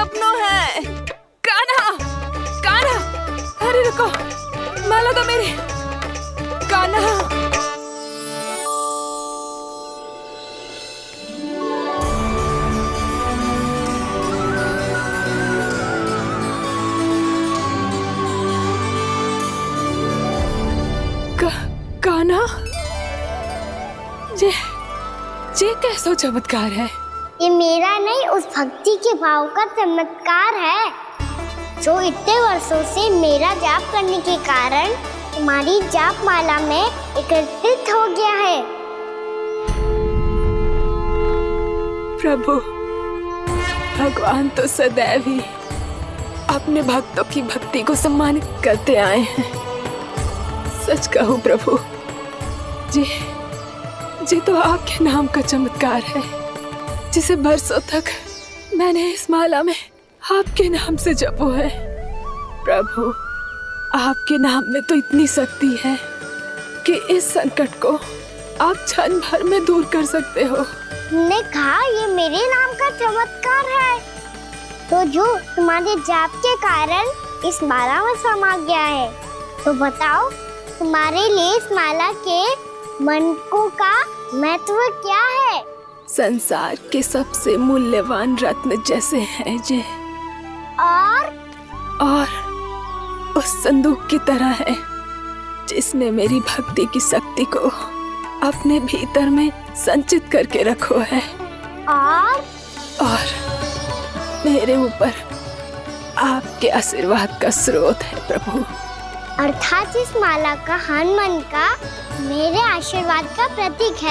सपनों है। कान्हा, कान्हा, अरे रुको, माला तो मेरी। कान्हा, कान्हा, ये कैसा चमत्कार है? ये मेरा नहीं, उस भक्ति के भाव का चमत्कार है जो इतने वर्षों से मेरा जाप करने के कारण तुम्हारी जाप माला में एकत्रित हो गया है। प्रभु, भगवान तो सदैव ही अपने भक्तों की भक्ति को सम्मानित करते आए हैं। सच कहूं प्रभु, जी तो आपके नाम का चमत्कार है, जिसे बरसों तक मैंने इस माला में आपके नाम से जपो है। प्रभु, आपके नाम में तो इतनी शक्ति है कि इस संकट को आप क्षण भर में दूर कर सकते हो। तुमने कहा ये मेरे नाम का चमत्कार है, तो जो तुम्हारे जाप के कारण इस माला में समा गया है, तो बताओ तुम्हारे लिए इस माला के मनकों का महत्व क्या है? संसार के सबसे मूल्यवान रत्न जैसे हैं जे, और उस संदूक की तरह है जिसने मेरी भक्ति की शक्ति को अपने भीतर में संचित करके रखो है। और मेरे ऊपर आपके आशीर्वाद का स्रोत है प्रभु। अर्थात इस माला का हनुमान का मेरे आशीर्वाद का प्रतीक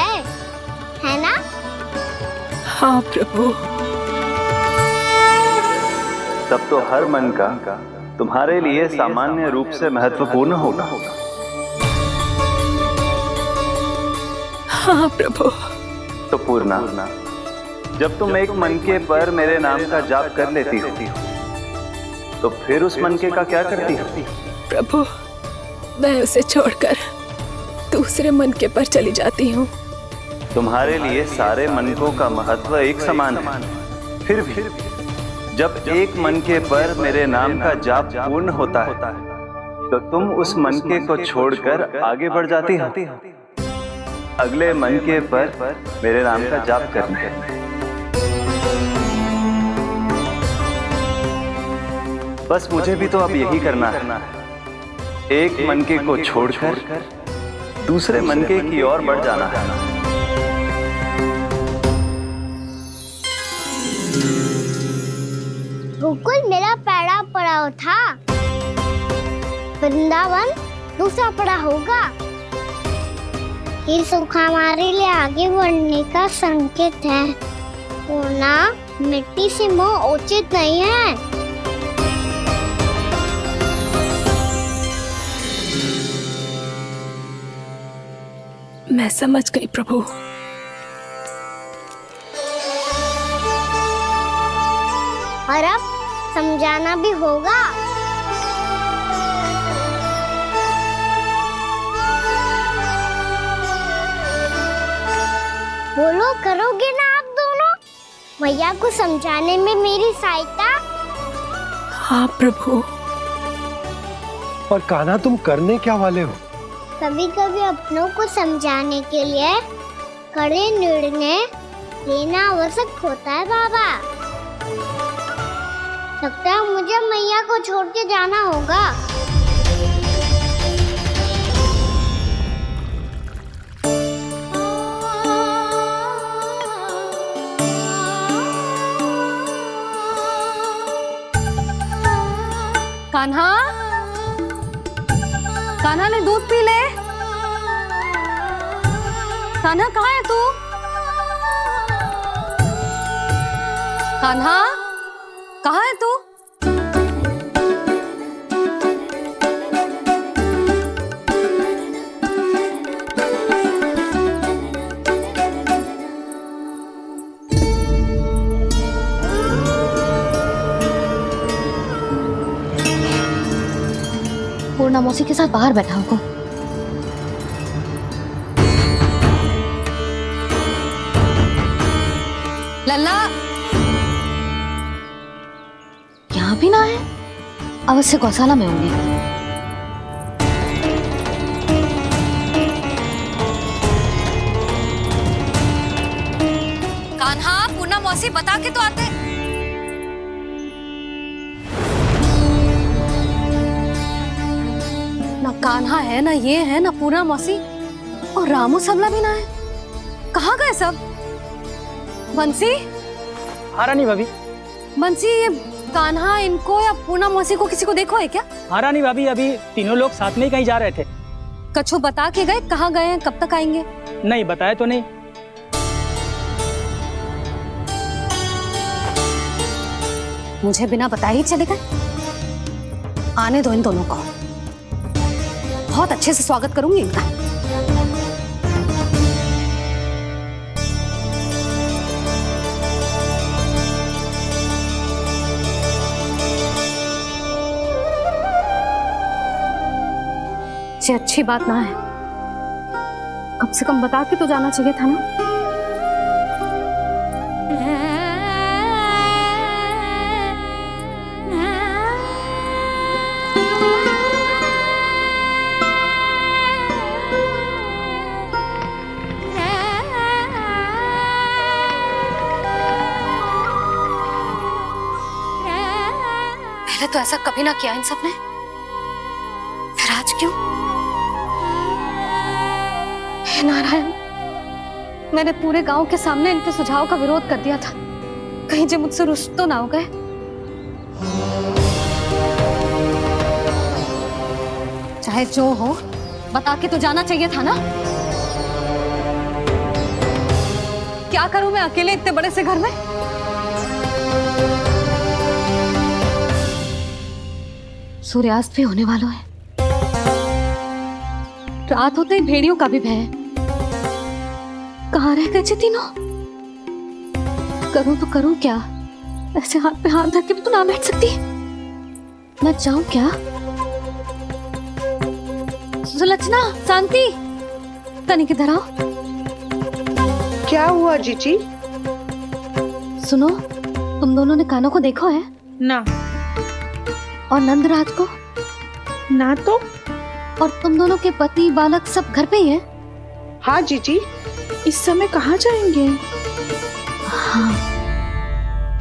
है ना? हाँ प्रभु। तब तो हर मन का तुम्हारे लिए सामान्य रूप से महत्वपूर्ण होगा। हाँ प्रभु। तो पूर्णा, जब तुम एक मनके पर मेरे नाम का जाप कर लेती हो, तो फिर उस मनके का क्या करती हो? प्रभु, मैं उसे छोड़कर दूसरे मनके पर चली जाती हूँ। तुम्हारे लिए सारे मनकों का महत्व एक समान है। फिर भी जब एक मनके पर मेरे नाम का जाप पूर्ण होता है, तो तुम उस मनके को छोड़कर आगे बढ़ जाती हो अगले मनके पर मेरे नाम का जाप करने। बस मुझे भी तो अब यही करना है, एक मनके को छोड़कर दूसरे मनके की ओर बढ़ जाना है। गोकुल मेरा पहला पड़ाव था, वृंदावन दूसरा पड़ा होगा। ये सुख हमारे लिए आगे बढ़ने का संकेत है, होना मिट्टी से मोह उचित नहीं है। मैं समझ गई प्रभु। और अब समझाना भी होगा। बोलो, करोगे ना आप दोनों? मैया को समझाने में मेरी सहायता? हाँ प्रभु। और कान्हा, तुम करने क्या वाले हो? कभी कभी अपनों को समझाने के लिए कड़े निर्णय लेना आवश्यक होता है बाबा। लगता है मुझे मैया को छोड़ के जाना होगा। कान्हा, कान्हा ने दूध पी ले। कान्हा कहाँ है तू? कान्हा, कहाँ है तू? पूर्णा मौसी के साथ बाहर बैठा होगा। लल्ला, यहाँ भी ना है, अवश्य गौशाला में होंगे। कान्हा, पूर्णा मौसी बता के तो आते। ना कान्हा है, ना ये है, ना पूर्णा मौसी, और रामू सबला भी ना है। कहाँ गए सब? बंसी? हाँ रानी भाभी। बंसी, ये कान्हा इनको या पूर्णा मौसी को किसी को देखो है क्या? हाँ रानी भाभी, अभी तीनों लोग साथ में ही कहीं जा रहे थे। कछु बता के गए कहाँ गए हैं, कब तक आएंगे? नहीं बताया तो नहीं। मुझे बिना बताए ही चले गए? आने दो इन दोनों को, बहुत अच्छे से स्वागत करूंगी इनका। ये अच्छी बात ना है, कम से कम बता के तो जाना चाहिए था ना। पहले तो ऐसा कभी ना किया इन सब ने, फिर आज क्यों? हे नारायण, मैंने पूरे गांव के सामने इनके सुझाव का विरोध कर दिया था, कहीं जो मुझसे रुष्ट तो ना हो गए। चाहे जो हो, बता के तो जाना चाहिए था ना। क्या करूं मैं अकेले इतने बड़े से घर में? सूर्यास्त भी होने वाला है, रात होते ही भेड़ियों का भी भय है। कहाँ रह गए तीनों? करूं तो करूं क्या? ऐसे हाथ पे हाथ धर के भी तो ना बैठ सकती। मैं जाऊं क्या? सुलक्षणा, शांति, तनिक इधर आओ। क्या हुआ जीजी? सुनो, तुम दोनों ने कान्हा को देखा है? ना। और नंदराज को? ना तो। और तुम दोनों के पति बालक सब घर पे ही हैं? हाँ जीजी, इस समय कहाँ जाएंगे? हाँ।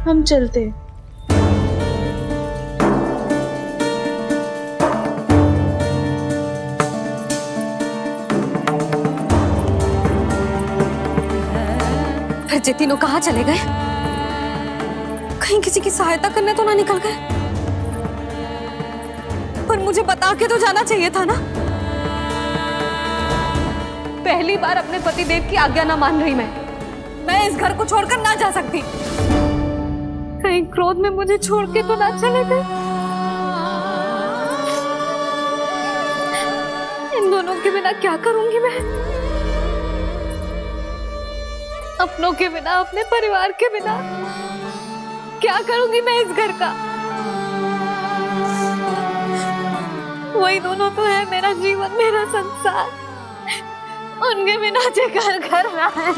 हम चलते। फिर ये तीनों कहाँ चले गए? कहीं किसी की सहायता करने तो ना निकल गए? पर मुझे बता के तो जाना चाहिए था ना। पहली बार अपने पतिदेव की आज्ञा ना मान रही मैं इस घर को छोड़कर ना जा सकती। कहीं क्रोध में मुझे छोड़ के तो ना चले गए। इन दोनों के बिना क्या करूंगी मैं? अपनों के बिना, अपने परिवार के बिना क्या करूंगी मैं इस घर का? वही दोनों तो है मेरा जीवन, मेरा संसार। उनके बिना जे घर घर रहा है।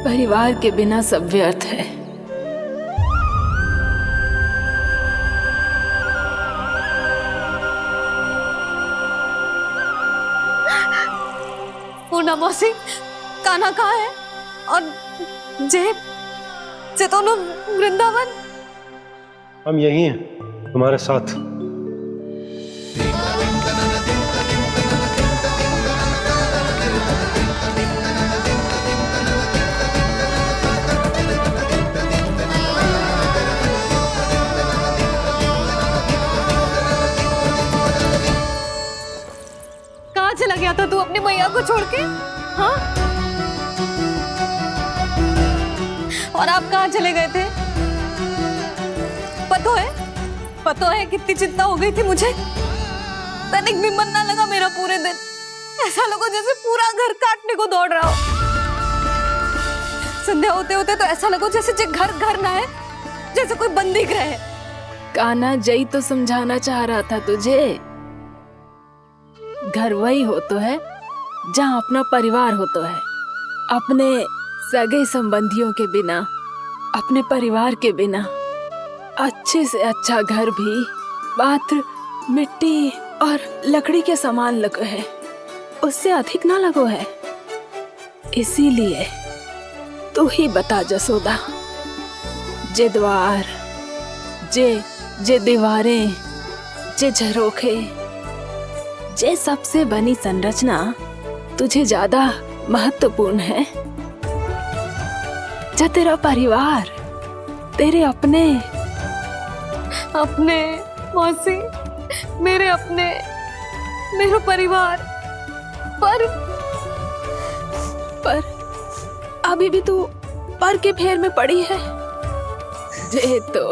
परिवार के बिना सब व्यर्थ है। पूर्णा मौसी, कान्हा कहाँ है? और जे दोनों वृंदावन? हम यही हैं, तुम्हारे साथ। कहाँ चला गया था तू अपनी मैया को छोड़ के? हाँ? और आप कहाँ चले गए थे? पता है कितनी चिंता हो गई थी मुझे। तनिक भी मन ना लगा मेरा पूरे दिन। ऐसा लगा जैसे पूरा घर काटने को दौड़ रहा हो। संध्या होते होते तो ऐसा लगा जैसे घर घर ना है, जैसे कोई बंदी गृह है। कान्हा जई तो समझाना चाह रहा था तुझे। घर वही हो तो है जहाँ अपना परिवार हो तो है। अपने सगे संबंधियों के बिना, अपने परिवार के बिना अच्छे से अच्छा घर भी मात्र मिट्टी और लकड़ी के समान लगो है, उससे अधिक ना लगो है। इसीलिए तू ही बता जसोदा, जे द्वार, जे दीवारें, जे झरोखे, जे सबसे बनी संरचना तुझे ज्यादा महत्वपूर्ण है? जो तेरा परिवार, तेरे अपने मौसी, मेरे अपने, मेरा परिवार, पर अभी भी तू पर के फेर में पड़ी है। जे तो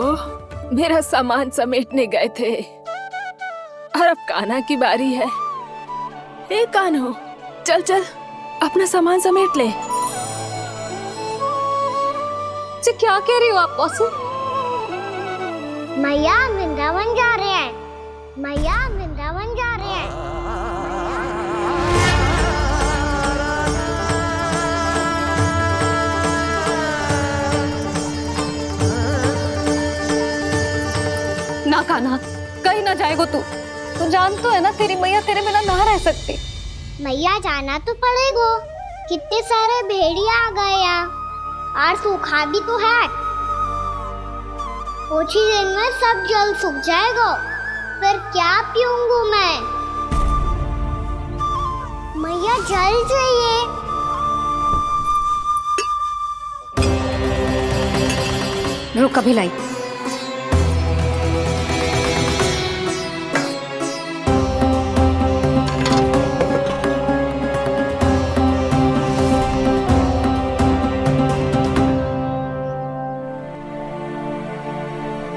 मेरा सामान समेटने गए थे और अब कान्हा की बारी है। हे कान्हो, चल चल अपना सामान समेट ले। जी क्या कह रही हो आप मौसी? मैया वृंदावन जा रहे हैं, मैया वृंदावन जा रहे हैं। ना कान्हा, कहीं ना जाएगो तू जान तो है ना तेरी मैया तेरे बिना ना रह सकती। मैया जाना तो पड़ेगा, कितने सारे भेड़िया आ गए यहाँ और सूखा भी तो है। कुछ ही दिन में सब जल सूख जाएगा, फिर क्या पीऊंगा मैं? मैया जल चाहिए। रुक अभी लाई।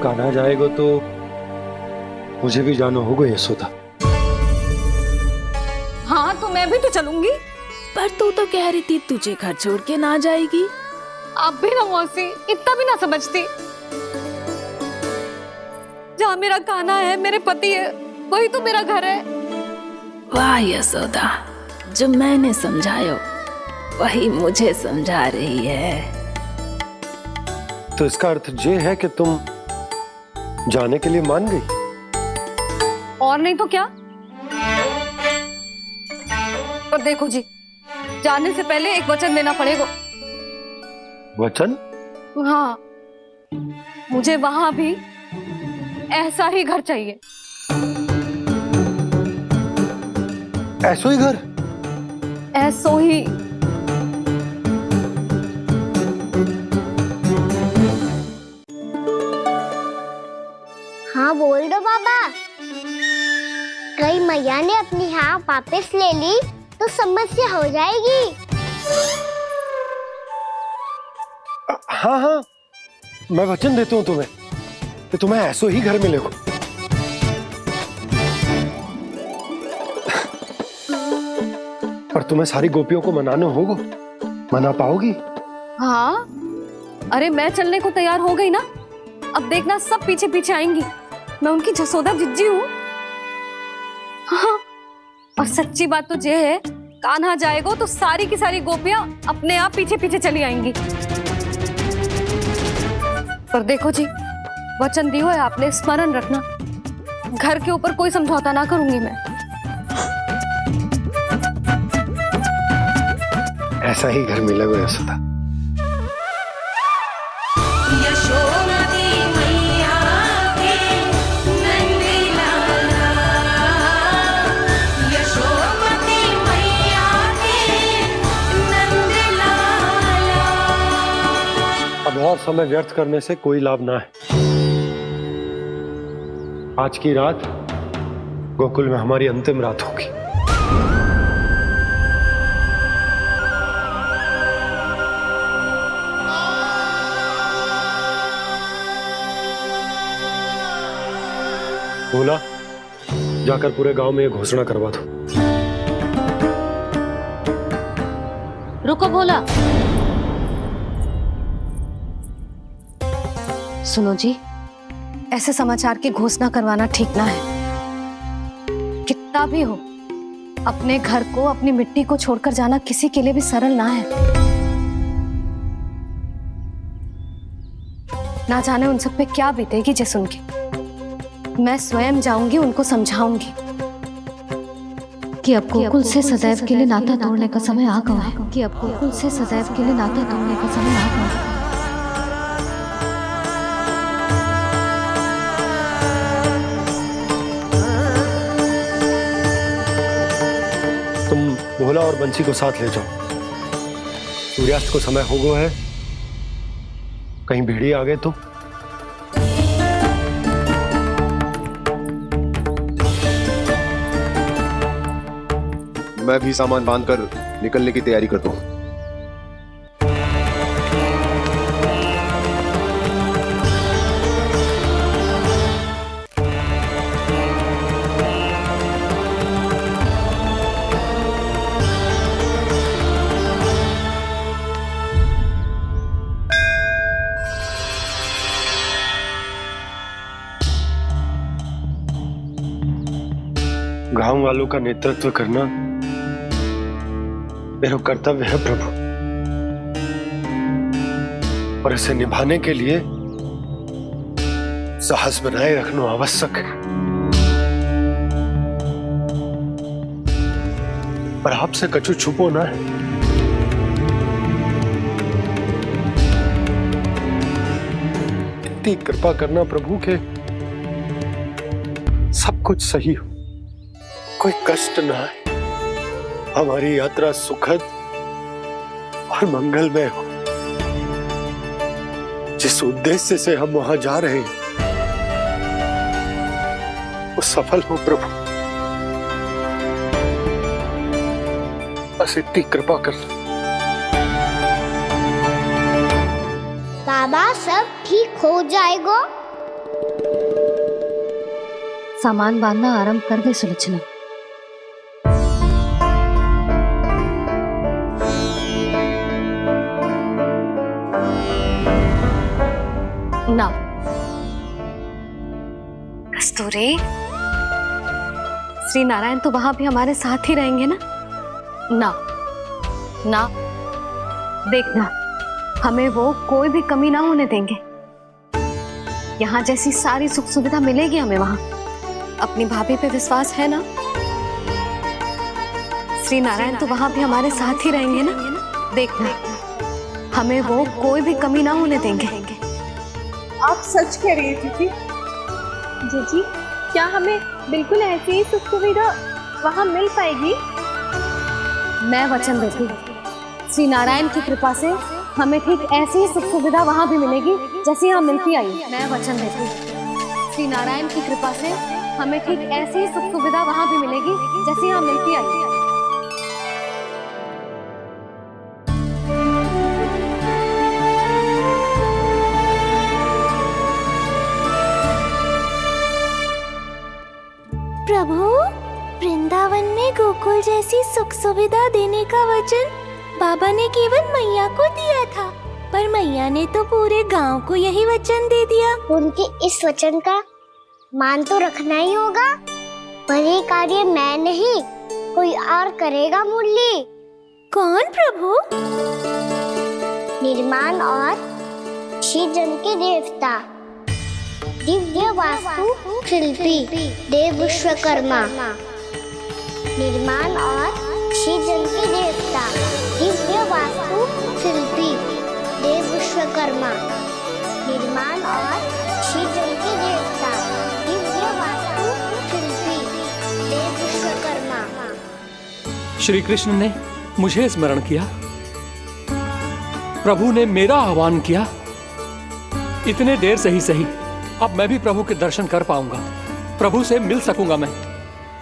कान्हा जाएगा तो मुझे भी जाना होगा यशोदा। हाँ तो मैं भी तो चलूंगी। पर तू तो कह रही थी तुझे घर छोड़ के ना जाएगी। आप भी ना मौसी, इतना भी ना समझती। जहाँ मेरा कान्हा है, मेरे पति है, वही तो मेरा घर है। वाह यशोदा, जो मैंने समझायो वही मुझे समझा रही है। तो इसका अर्थ ये है कि तुम जाने के लिए मान गई? और नहीं तो क्या। पर देखो जी, जाने से पहले एक वचन देना पड़ेगा। वचन? हाँ, मुझे वहां भी ऐसा ही घर चाहिए। ऐसो ही घर? ऐसो ही। हाँ बोल दो बाबा। कहीं मैया ने अपनी हाँ वापस ले ली तो समस्या हो जाएगी। हाँ हाँ, मैं वचन देता हूँ तुम्हें कि तुम्हें ऐसो ही घर मिलेगा। पर तुम्हें सारी गोपियों को मनाना होगा। मना पाओगी? हाँ, अरे मैं चलने को तैयार हो गई ना। अब देखना सब पीछे पीछे आएंगी। मैं उनकी जसोदा जिज्जी हूँ। हाँ, और सच्ची बात तो ये है, कान्हा जाएगा तो सारी की सारी गोपियां अपने आप पीछे पीछे चली आएंगी। पर देखो जी, वचन दियो है आपने, स्मरण रखना। घर के ऊपर कोई समझौता ना करूंगी मैं। ऐसा ही घर मिलेगा यशोदा। अब और समय व्यर्थ करने से कोई लाभ ना है। आज की रात गोकुल में हमारी अंतिम रात होगी। बोला, जाकर पूरे गांव में ये घोषणा करवा दो। रुको भोला। सुनो जी, ऐसे समाचार की घोषणा करवाना ठीक ना है। कितना भी हो, अपने घर को, अपनी मिट्टी को छोड़कर जाना किसी के लिए भी सरल ना है। ना जाने उन सब पे क्या बीतेगी जे सुन के। मैं स्वयं जाऊंगी, उनको समझाऊंगी कि अब गोकुल से सदैव के लिए नाता तोड़ने का समय आ गया है, कि अब गोकुल से सदैव के लिए नाता तोड़ने का समय आ गया है। तुम भोला और बंसी को साथ ले जाओ। सूर्यास्त को समय हो गया है, कहीं भेड़िए आ गए तो। मैं भी सामान बांधकर निकलने की तैयारी करता हूँ। गांव वालों का नेतृत्व करना मेरा कर्तव्य है प्रभु, और इसे निभाने के लिए साहस बनाए रखना आवश्यक है। पर आपसे कछु छुपो ना है। इतनी कृपा करना प्रभु के सब कुछ सही हो, कोई कष्ट ना आए, हमारी यात्रा सुखद और मंगलमय हो। जिस उद्देश्य से हम वहां जा रहे हैं वो सफल हो प्रभु, बस इतनी कृपा कर। बाबा सब ठीक हो जाएगा। सामान बांधना आरंभ कर दे सुलोचना। ना कस्तूरी, श्री नारायण तो वहां भी हमारे साथ ही रहेंगे ना? ना ना, देखना हमें वो कोई भी कमी ना होने देंगे। यहाँ जैसी सारी सुख सुविधा मिलेगी हमें वहां। अपनी भाभी पे विश्वास है ना? श्री नारायण तो वहां भी हमारे साथ ही रहेंगे ना? देखना हमें वो कोई भी कमी ना होने देंगे। आप सच कह रही है जीजी। जीजी, क्या हमें बिल्कुल ऐसी ही सुख सुविधा वहाँ मिल पाएगी? मैं वचन देती हूँ, श्री नारायण की कृपा से हमें ठीक ऐसी ही सुख सुविधा वहाँ भी मिलेगी जैसी यहाँ मिलती आई। मैं वचन देती हूँ, श्री नारायण की कृपा से हमें ठीक ऐसी ही सुख सुविधा वहाँ भी मिलेगी जैसी यहाँ मिलती आई। प्रभु, वृंदावन में गोकुल जैसी सुख सुविधा देने का वचन बाबा ने केवल मैया को दिया था, पर मैया ने तो पूरे गांव को यही वचन दे दिया। उनके इस वचन का मान तो रखना ही होगा, पर ये कार्य मैं नहीं कोई और करेगा। मुरली कौन प्रभु? निर्माण और सृजन के देवता, दिव्य वास्तु शिल्पी देव विश्वकर्मा। निर्माण और सृजन के देवता, दिव्य वास्तु शिल्पी देव विश्वकर्मा। निर्माण और सृजन के देवता, दिव्य वास्तु शिल्पी देव विश्वकर्मा। श्री कृष्ण ने मुझे स्मरण किया, प्रभु ने मेरा आह्वान किया। इतने देर से ही सही, अब मैं भी प्रभु के दर्शन कर पाऊंगा, प्रभु से मिल सकूंगा।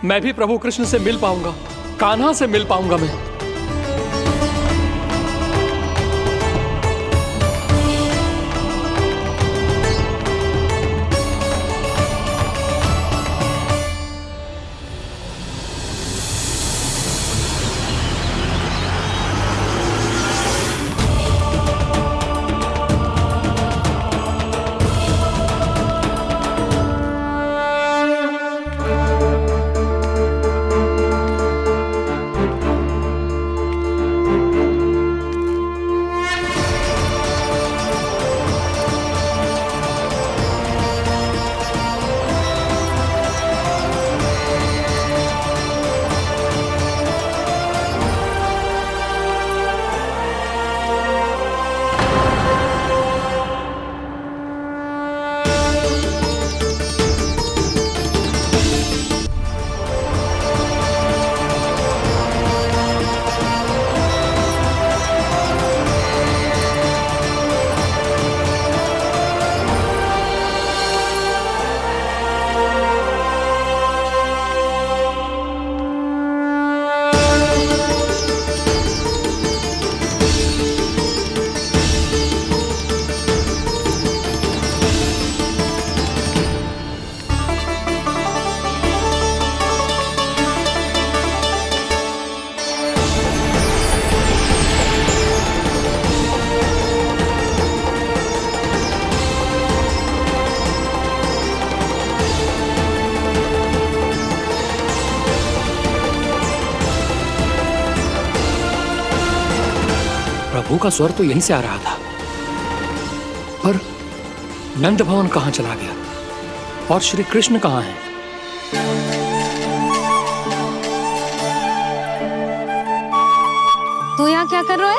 मैं भी प्रभु कृष्ण से मिल पाऊंगा, कान्हा से मिल पाऊंगा मैं। प्रभु का स्वर तो यहीं से आ रहा था, पर नंद भवन कहां चला गया और श्री कृष्ण कहां है? तू यहाँ क्या कर रहा है?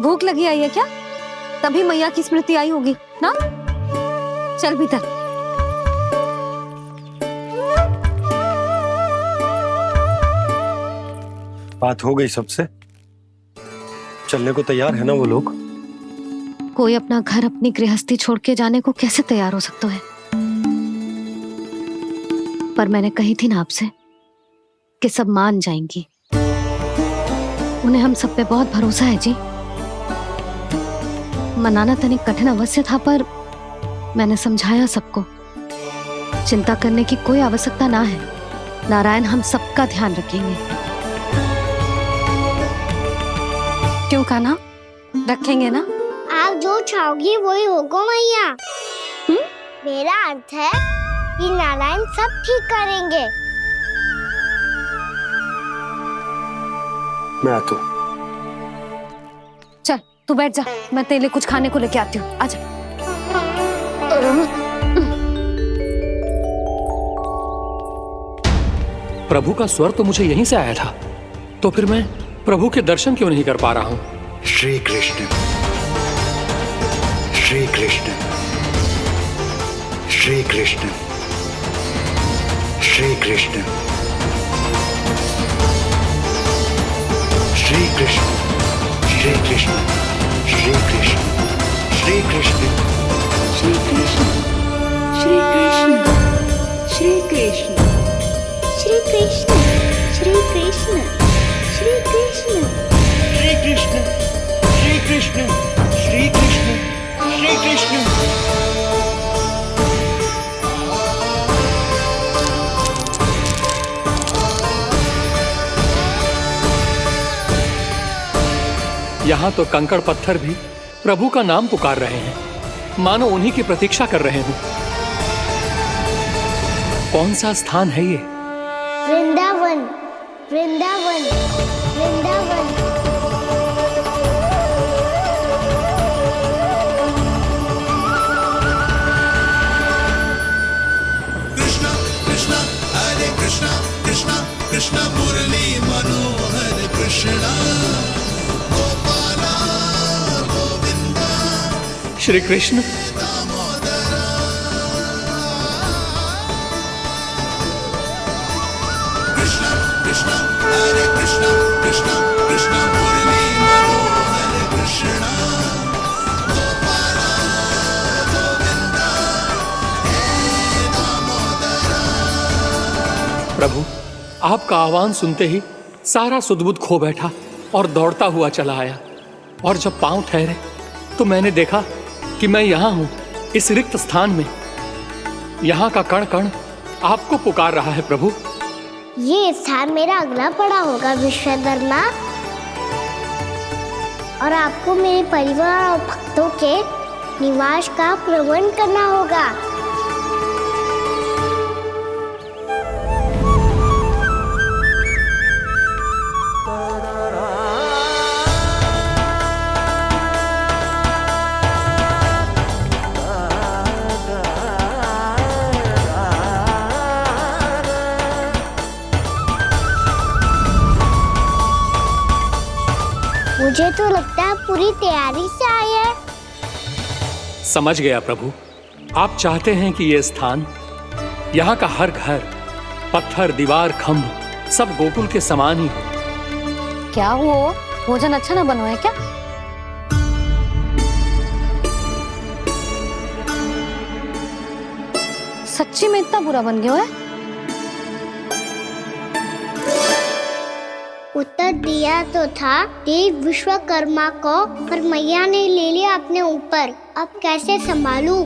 भूख लगी आई है क्या? तभी मैया की स्मृति आई होगी ना? चल भीतर। बात हो गई सबसे? चलने को तैयार है ना वो लोग? कोई अपना घर अपनी गृहस्थी छोड़ के जाने को कैसे तैयार हो सकता है? पर मैंने कही थी ना आपसे कि सब मान जाएंगी। उन्हें हम सब पे बहुत भरोसा है जी। मनाना तनिक कठिन अवश्य था, पर मैंने समझाया सबको। चिंता करने की कोई आवश्यकता ना है। नारायण हम सबका ध्यान रखेंगे। क्यों कान्हा, रखेंगे ना? आप जो चाहोगी वही होगा मैया। मेरा अर्थ है कि नारायण सब ठीक करेंगे। मैं आता हूँ। चल तू बैठ जा, मैं तेरे लिए कुछ खाने को लेके आती हूँ। आजा। प्रभु का स्वर तो मुझे यहीं से आया था, तो फिर मैं प्रभु के दर्शन क्यों नहीं कर पा रहा हूँ? श्री कृष्ण, श्री कृष्ण, श्री कृष्ण, श्री कृष्ण, श्री कृष्ण, श्री कृष्ण, श्री कृष्ण, श्री कृष्ण, श्री कृष्ण, श्री कृष्ण, श्री कृष्ण, श्री कृष्ण, श्री कृष्ण, श्री कृष्ण, श्री कृष्ण, श्री कृष्ण, श्री कृष्ण, श्री कृष्ण। यहाँ तो कंकड़ पत्थर भी प्रभु का नाम पुकार रहे हैं, मानो उन्हीं की प्रतीक्षा कर रहे हों। कौन सा स्थान है ये? वृंदावन, वृंदावन, वृंदावन। कृष्णा कृष्णा हरे कृष्णा, कृष्णा कृष्णा मुरली मनोहर कृष्णा, गोपाला गोविंदा, श्री कृष्ण, कृष्णा कृष्णा हरे कृष्णा, कृष्णा कृष्णा मुरली मनोहर कृष्णा, गोपाला गोविंदा, हे दामोदरा। प्रभु आपका आह्वान सुनते ही सारा सुध-बुध खो बैठा और दौड़ता हुआ चला आया। और जब पांव ठहरे तो मैंने देखा कि मैं यहाँ हूँ, इस रिक्त स्थान में। यहाँ का कण कण आपको पुकार रहा है प्रभु। ये स्थान मेरा अगला पड़ा होगा विश्वकर्मा, और आपको मेरे परिवार और भक्तों के निवास का प्रबंध करना होगा। मुझे तो लगता है पूरी तैयारी से आए हैं। समझ गया प्रभु, आप चाहते हैं कि ये स्थान, यहाँ का हर घर, पत्थर, दीवार, खंभ सब गोकुल के समान ही हो। क्या हुआ? भोजन अच्छा ना बना है क्या? सच्ची में इतना बुरा बन गया है? उत्तर दिया तो था देव विश्वकर्मा को, पर मैया ने ले लिया अपने ऊपर। अब कैसे संभालूं?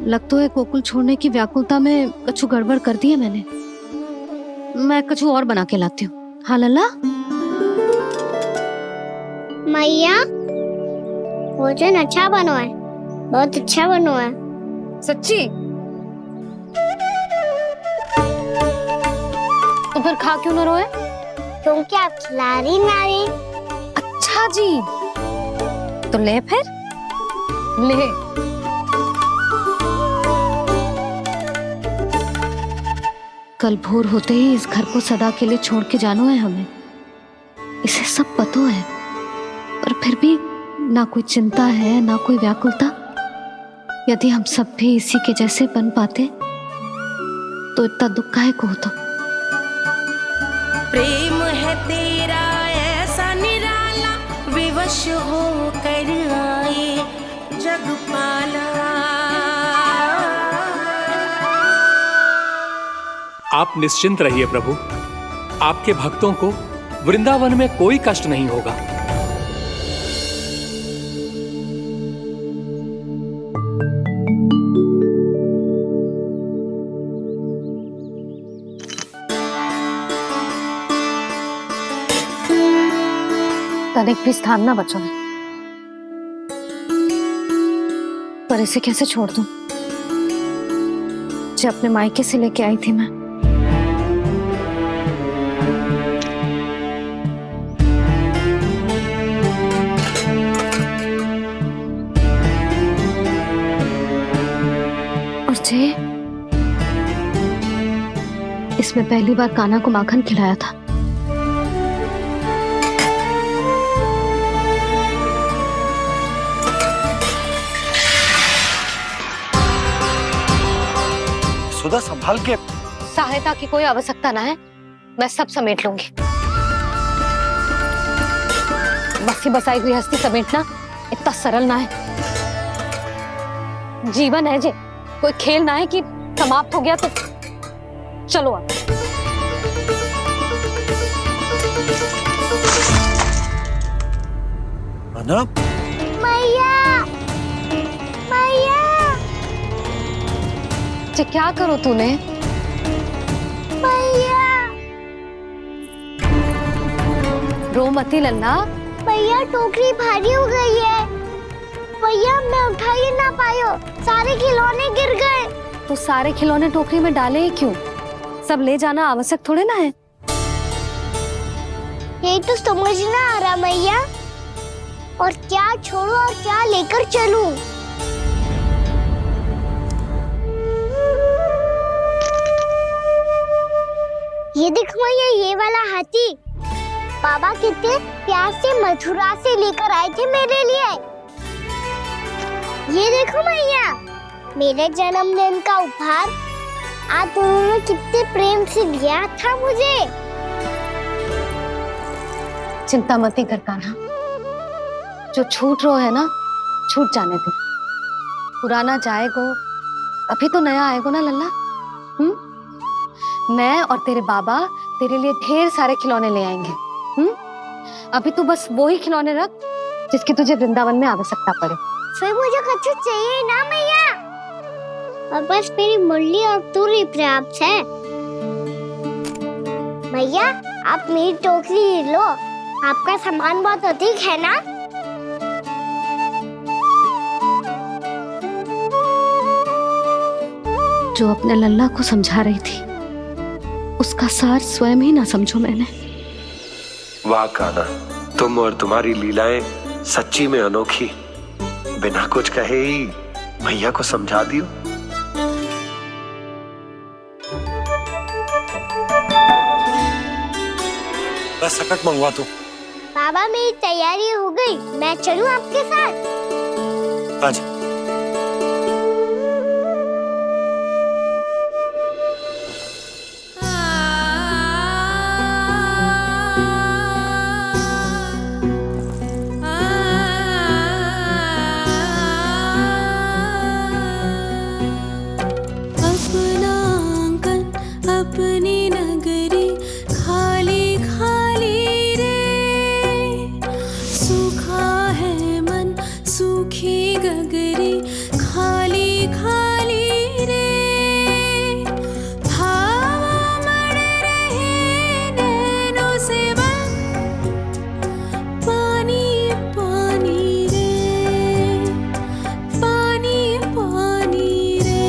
लग तो है गोकुल छोड़ने की व्याकुलता में कछु गड़बड़ कर दी है मैंने। मैं कछु और बना के लाती हूँ। हाँ लल्ला? मैया, भोजन अच्छा बना है, बहुत अच्छा बना है। सच्ची? तो फिर खा क्यों न रोए? क्योंकि आप खिला रही ना रही। अच्छा अच्छा जी, तो ले फिर ले। कल भोर होते ही इस घर को सदा के लिए छोड़ के जाना है हमें, इसे सब पता है, पर फिर भी ना कोई चिंता है ना कोई व्याकुलता। यदि हम सब भी इसी के जैसे बन पाते तो इतना दुख काहे को होता। प्रेम है तेरा ऐसा निराला, विवश हो कर आए जगपाला। आप निश्चिंत रहिए प्रभु, आपके भक्तों को वृंदावन में कोई कष्ट नहीं होगा। तनिक भी स्थान ना बचो है, पर इसे कैसे छोड़ दूं जो अपने मायके से लेके आई थी मैं। और जे इसमें पहली बार कान्हा को माखन खिलाया था। सुधा संभाल के। सहायता की कोई आवश्यकता ना है, मैं सब समेट लूंगी। बसी बसाई गृहस्थी समेटना इतना सरल ना है। जीवन है जे, कोई खेल ना है कि समाप्त हो गया तो चलो आप। मैया, मैया। जे क्या करो तूने? मैया, रो मती लल्ला। मैया टोकरी भारी हो गई है। मैया मैं उठा ही ना पायो, सारे खिलौने गिर गए। तो सारे खिलौने टोकरी में डाले ही क्यों? सब ले जाना आवश्यक थोड़े ना है। यही तो समझ ना आ रहा मैया, और क्या छोड़ू और क्या लेकर चलूं? ये देखो मैया, ये वाला हाथी बाबा कितने प्यार से मथुरा से लेकर आए थे मेरे लिए। ये देखो मैया, मेरे जन्मदिन का उपहार आज उन्होंने कितने प्रेम से दिया था मुझे। चिंता मती कर कान्हा, जो छूट रो है ना छूट जाने दे। पुराना जाएगो, अभी तो नया आएगो ना लल्ला। मैं और तेरे बाबा तेरे लिए ढेर सारे खिलौने ले आएंगे। अभी तू बस वो ही खिलौने रख जिसकी तुझे वृंदावन में आवश्यकता पड़े। फिर मुझे कुछ चाहिए ना मैया, और बस मेरी मुरली और तूरी पर्याप्त है। मैया आप मेरी टोकरी लो, आपका सामान बहुत अधिक है ना। जो अपने लल्ला को समझा रही थी उसका सार स्वयं ही ना समझो मैंने। वाह कान्हा, तुम और तुम्हारी लीलाएं सच्ची में अनोखी। बिना कुछ कहे ही भैया को समझा दियो। बस सकट मंगवा दो। बाबा मेरी तैयारी हो गई, मैं चलूं आपके साथ? आजा। अपनी नगरी खाली खाली रे, सूखा है मन सूखी गगरी खाली खाली रे, हवा मर रहे नैनों से बन पानी पानी रे, पानी पानी रे।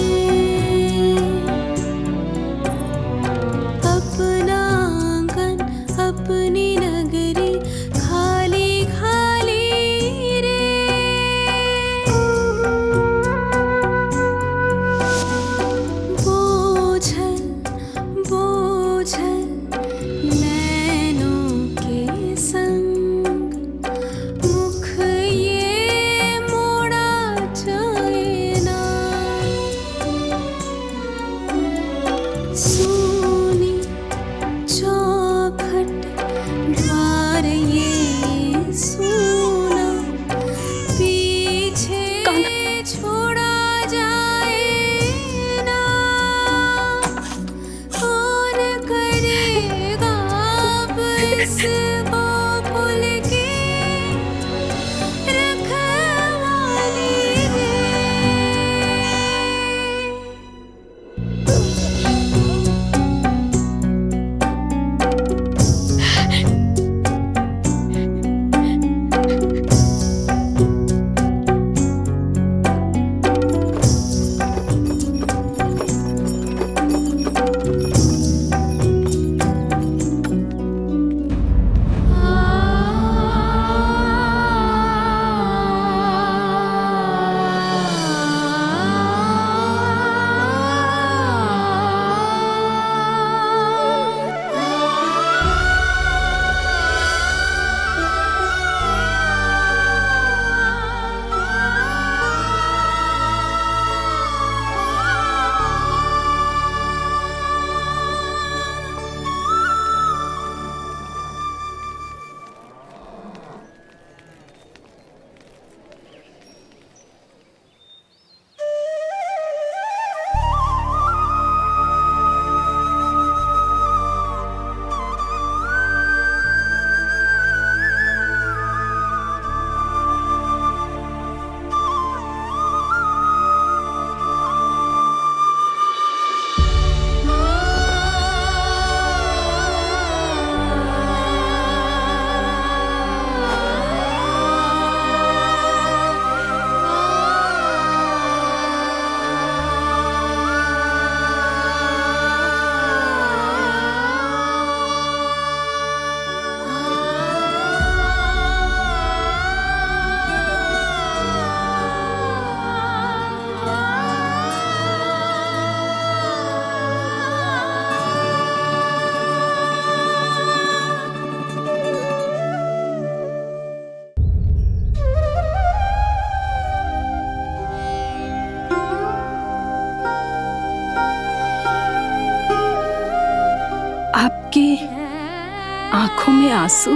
आपकी आंखों में आंसू?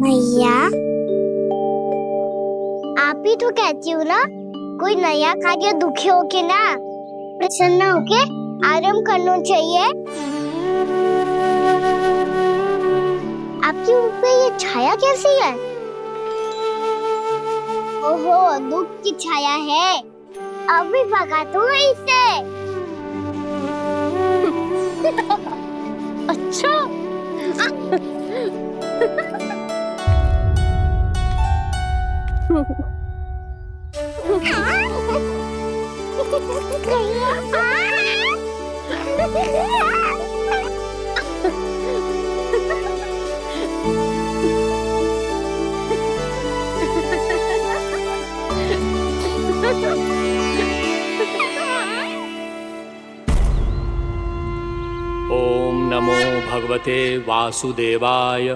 मैया, आप ही तो कहती हो ना, कोई नया कार्य दुखी होके ना प्रसन्न होके आराम करना चाहिए। आपके मुंह पे ये छाया कैसी है? ओहो, दुख की छाया है। अभी भगा दूं इसे। अच्छा। ओम नमो भगवते वासुदेवाय।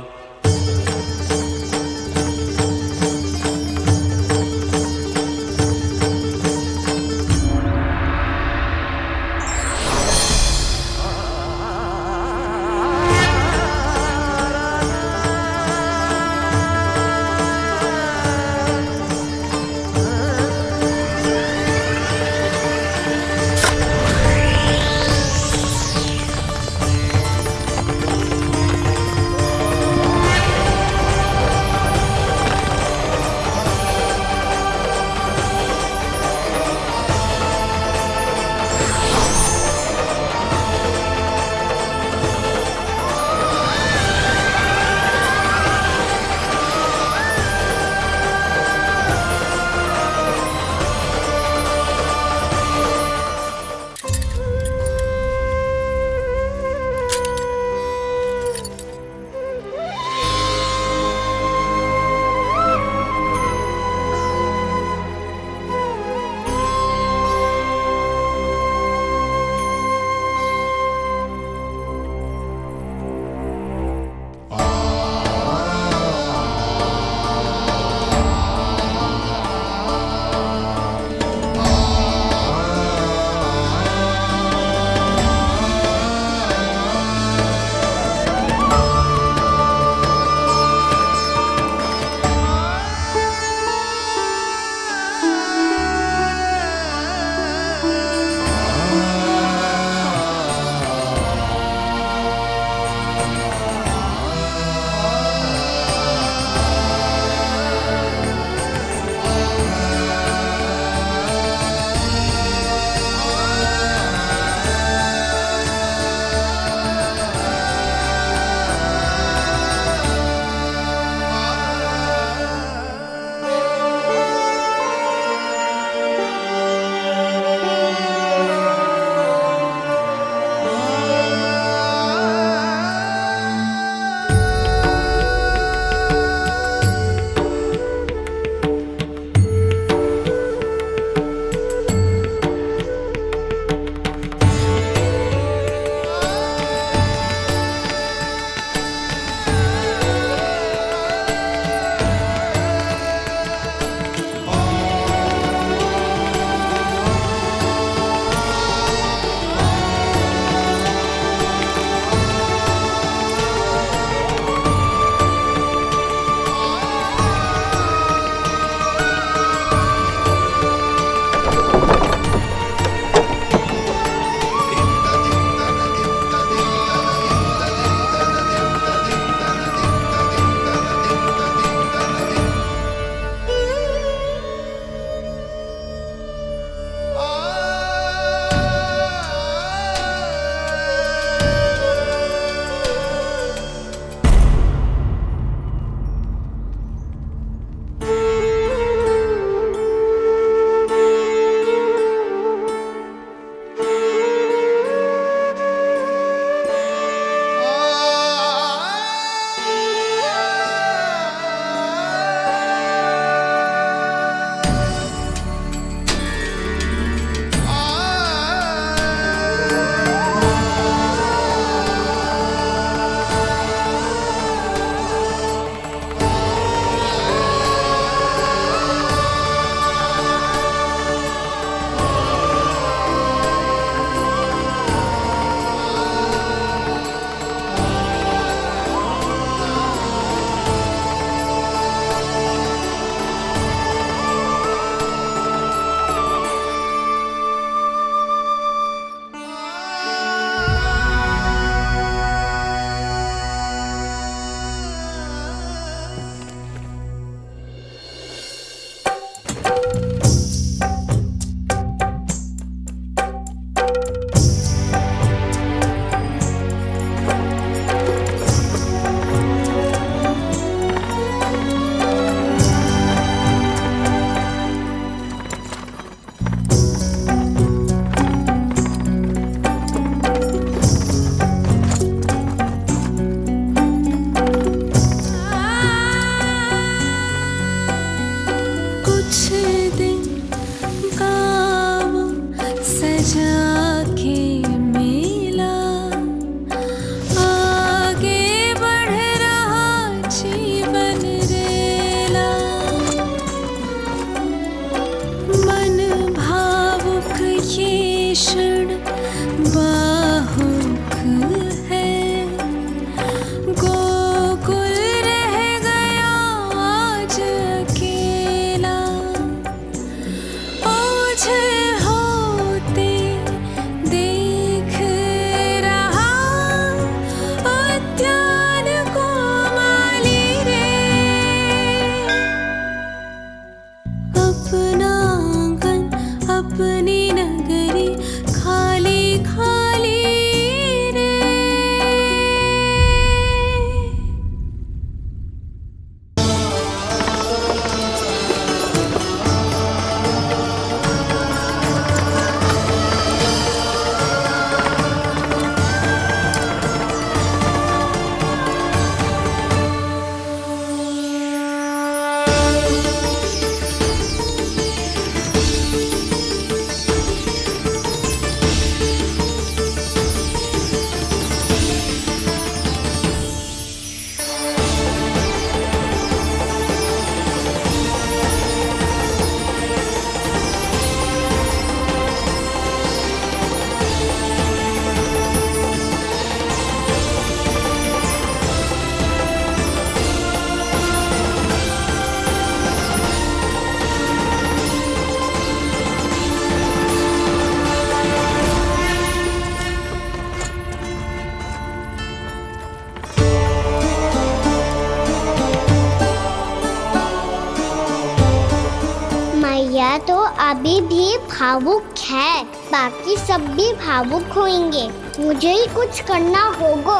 तो अभी भी भावुक है, बाकी सब भी भावुक होंगे। मुझे ही कुछ करना होगा।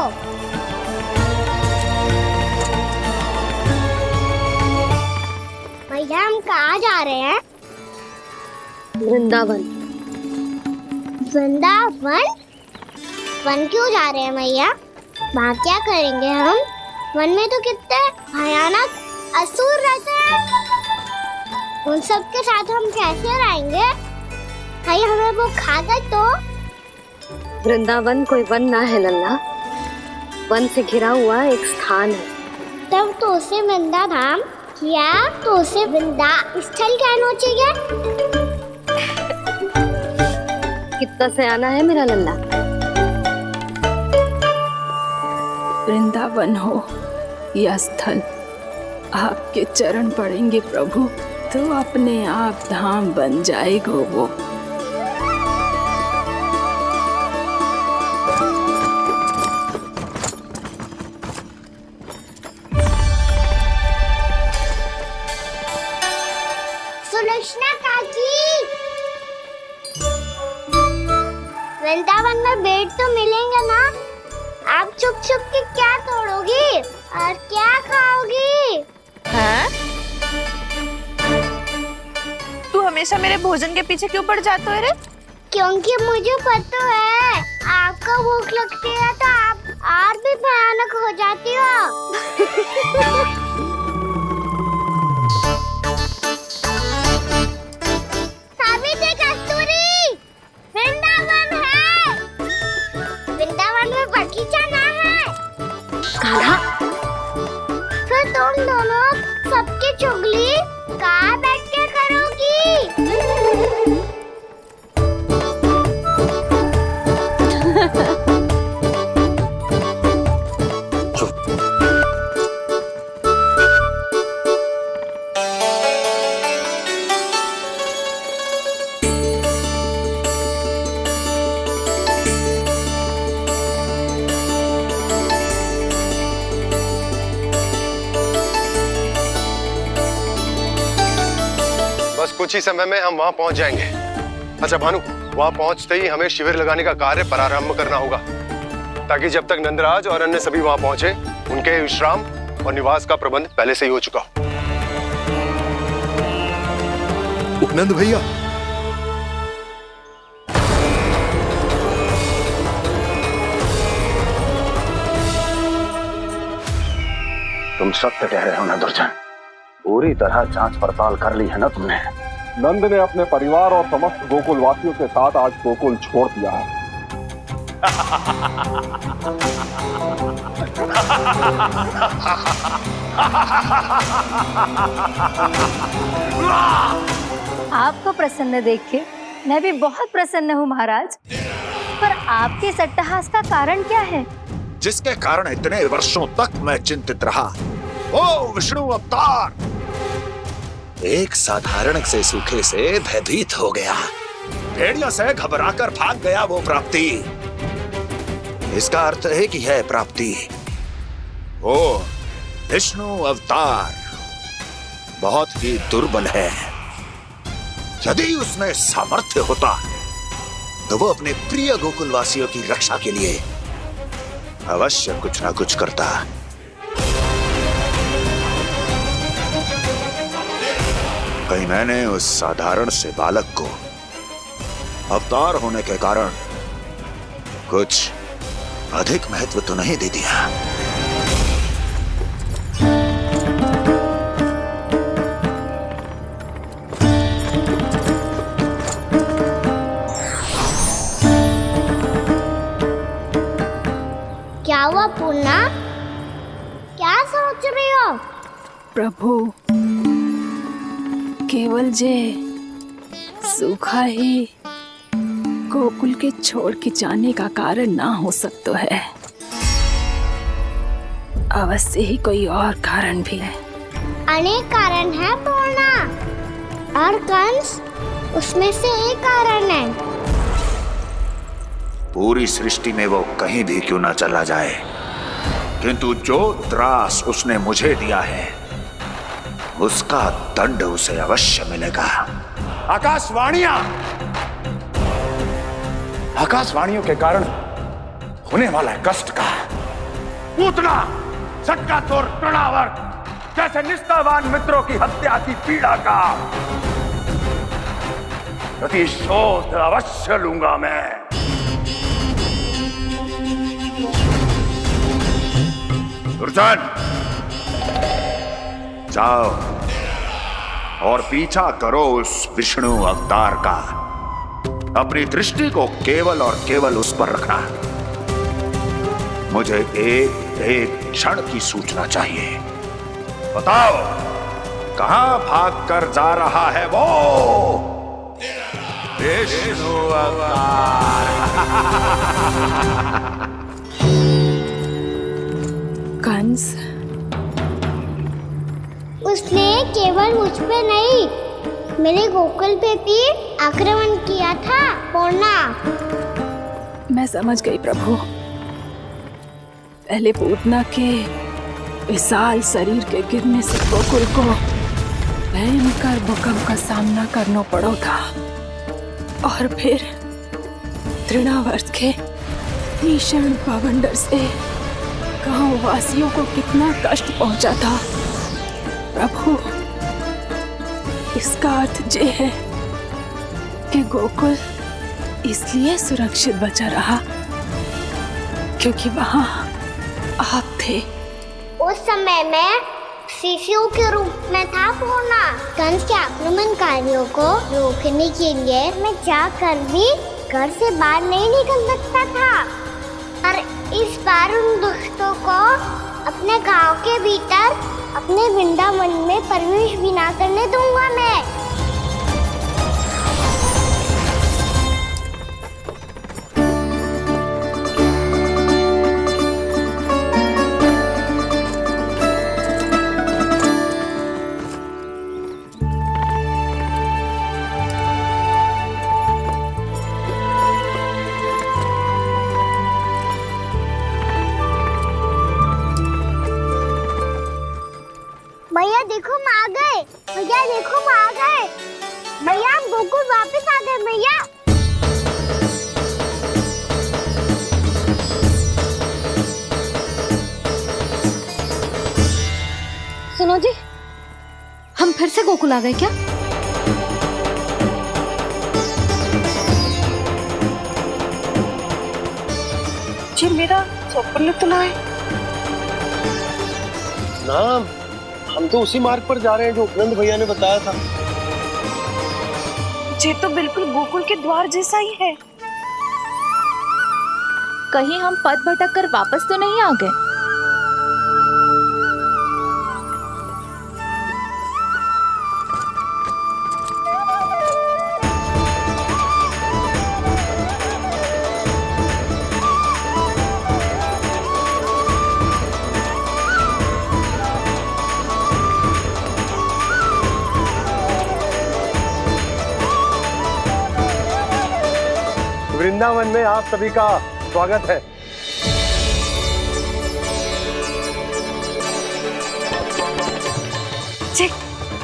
भैया हम कहाँ जा रहे हैं? वृंदावन। वृंदावन? वन क्यों जा रहे हैं भैया? वहाँ क्या करेंगे हम? वन में तो कितने भयानक असुर रहते हैं। उन सब के साथ हम कैसे रहेंगे? कहीं हमें वो खा गए तो? वृंदावन कोई वन ना है लल्ला, वन से घिरा हुआ एक स्थान है। तब तो उसे वृंदा धाम या तो उसे वृंदा स्थल कहना चाहिए। कितना सयाना है मेरा लल्ला। वृंदावन हो या स्थल, आपके चरण पड़ेंगे प्रभु तो अपने आप धाम बन जाएगा वो। सुलक्षणा काकी, वृंदावन में बेट तो मिलेंगे ना? आप छुप छुप के क्या तोड़ोगी और क्या खाओगी? हाँ? तू हमेशा मेरे भोजन के पीछे क्यों पड़ जाते हो रे? क्योंकि मुझे पता है आपको भूख लगती है तो आप और भी भयानक हो जाती हो। सावित्री, कस्तूरी, वृंदावन है। वृंदावन में बगीचा ना है। कान्हा, फिर तुम दोनों सबकी चुगली कहाँ बैठ के करोगी? बस कुछ ही समय में हम वहां पहुंच जाएंगे। अच्छा भानु, वहां पहुंचते ही हमें शिविर लगाने का कार्य प्रारंभ करना होगा, ताकि जब तक नंदराज और अन्य सभी वहां पहुंचे उनके विश्राम और निवास का प्रबंध पहले से ही हो चुका हो। उपनंद भैया, तुम सत्य कह रहे हो ना दुर्जन, पूरी तरह जांच पड़ताल कर ली है ना तुमने? नंद ने अपने परिवार और समस्त गोकुल वासियों के साथ आज गोकुल छोड़ दिया है। आपको प्रसन्न देख के मैं भी बहुत प्रसन्न हूँ महाराज। पर आपके इस अट्टहास का कारण क्या है? जिसके कारण इतने वर्षों तक मैं चिंतित रहा, ओ विष्णु अवतार एक साधारण से सूखे से भयभीत हो गया, भेड़ियों से घबराकर भाग गया वो प्राप्ति। इसका अर्थ है कि यह प्राप्ति ओ विष्णु अवतार बहुत ही दुर्बल है। यदि उसमें सामर्थ्य होता तो वो अपने प्रिय गोकुलवासियों की रक्षा के लिए अवश्य कुछ ना कुछ करता। कहीं मैंने उस साधारण से बालक को अवतार होने के कारण कुछ अधिक महत्व तो नहीं दे दिया। क्या हुआ पूर्णा? क्या सोच रही हो? प्रभु, केवल जे सूखा ही गोकुल के छोड़ के जाने का कारण ना हो सकता है, अवश्य ही कोई और कारण भी है। अनेक कारण है पूर्णा, और कंस उसमें से एक कारण है। पूरी सृष्टि में वो कहीं भी क्यों ना चला जाए, किंतु जो त्रास उसने मुझे दिया है उसका दंड उसे अवश्य मिलेगा। आकाशवाणियों के कारण होने वाला कष्ट का पूतना सटका चोर तृणावर जैसे निष्ठावान मित्रों की हत्या की पीड़ा का प्रतिशोध अवश्य लूंगा मैं। दुर्जन, जाओ और पीछा करो उस विष्णु अवतार का। अपनी दृष्टि को केवल और केवल उस पर रखना। मुझे एक क्षण की सूचना चाहिए। बताओ कहां भागकर जा रहा है वो विष्णु अवतार? कंस, उसने केवल मुझ पे नहीं, मेरे गोकुल पे भी आक्रमण किया था पूर्णा। मैं समझ गई प्रभु। पहले पूतना के विशाल शरीर के गिरने से गोकुल को भयंकर भूकंप का सामना करना पड़ा था, और फिर तृणावर्त के भीषण पावंडर से गांव वासियों को कितना कष्ट पहुंचा था। प्रभु, इसका अर्थ ये है कि गोकुल इसलिए सुरक्षित बचा रहा क्योंकि वहां आप थे। उस समय मैं शिशु के रूप में था पूर्णा। कंस के आक्रमणकारियों को रोकने के लिए मैं जाकर भी घर से बाहर नहीं निकल सकता था, और इस बार उन दुष्टों को अपने गांव के भीतर अपने वृंदावन में प्रवेश भी ना करने दूंगा मैं। भैया देखो हम आ गए, भैया देखो हम आ गए, भैया हम गोकुल वापस आ गए भैया। सुनो जी, हम फिर से गोकुल आ गए क्या? जी मेरा चप्पल तो ना है। ना, हम तो उसी मार्ग पर जा रहे हैं जो उपनंद भैया ने बताया था। ये तो बिल्कुल गोकुल के द्वार जैसा ही है। कहीं हम पथ भटक कर वापस तो नहीं आ गए? वृंदावन में आप सभी का स्वागत है।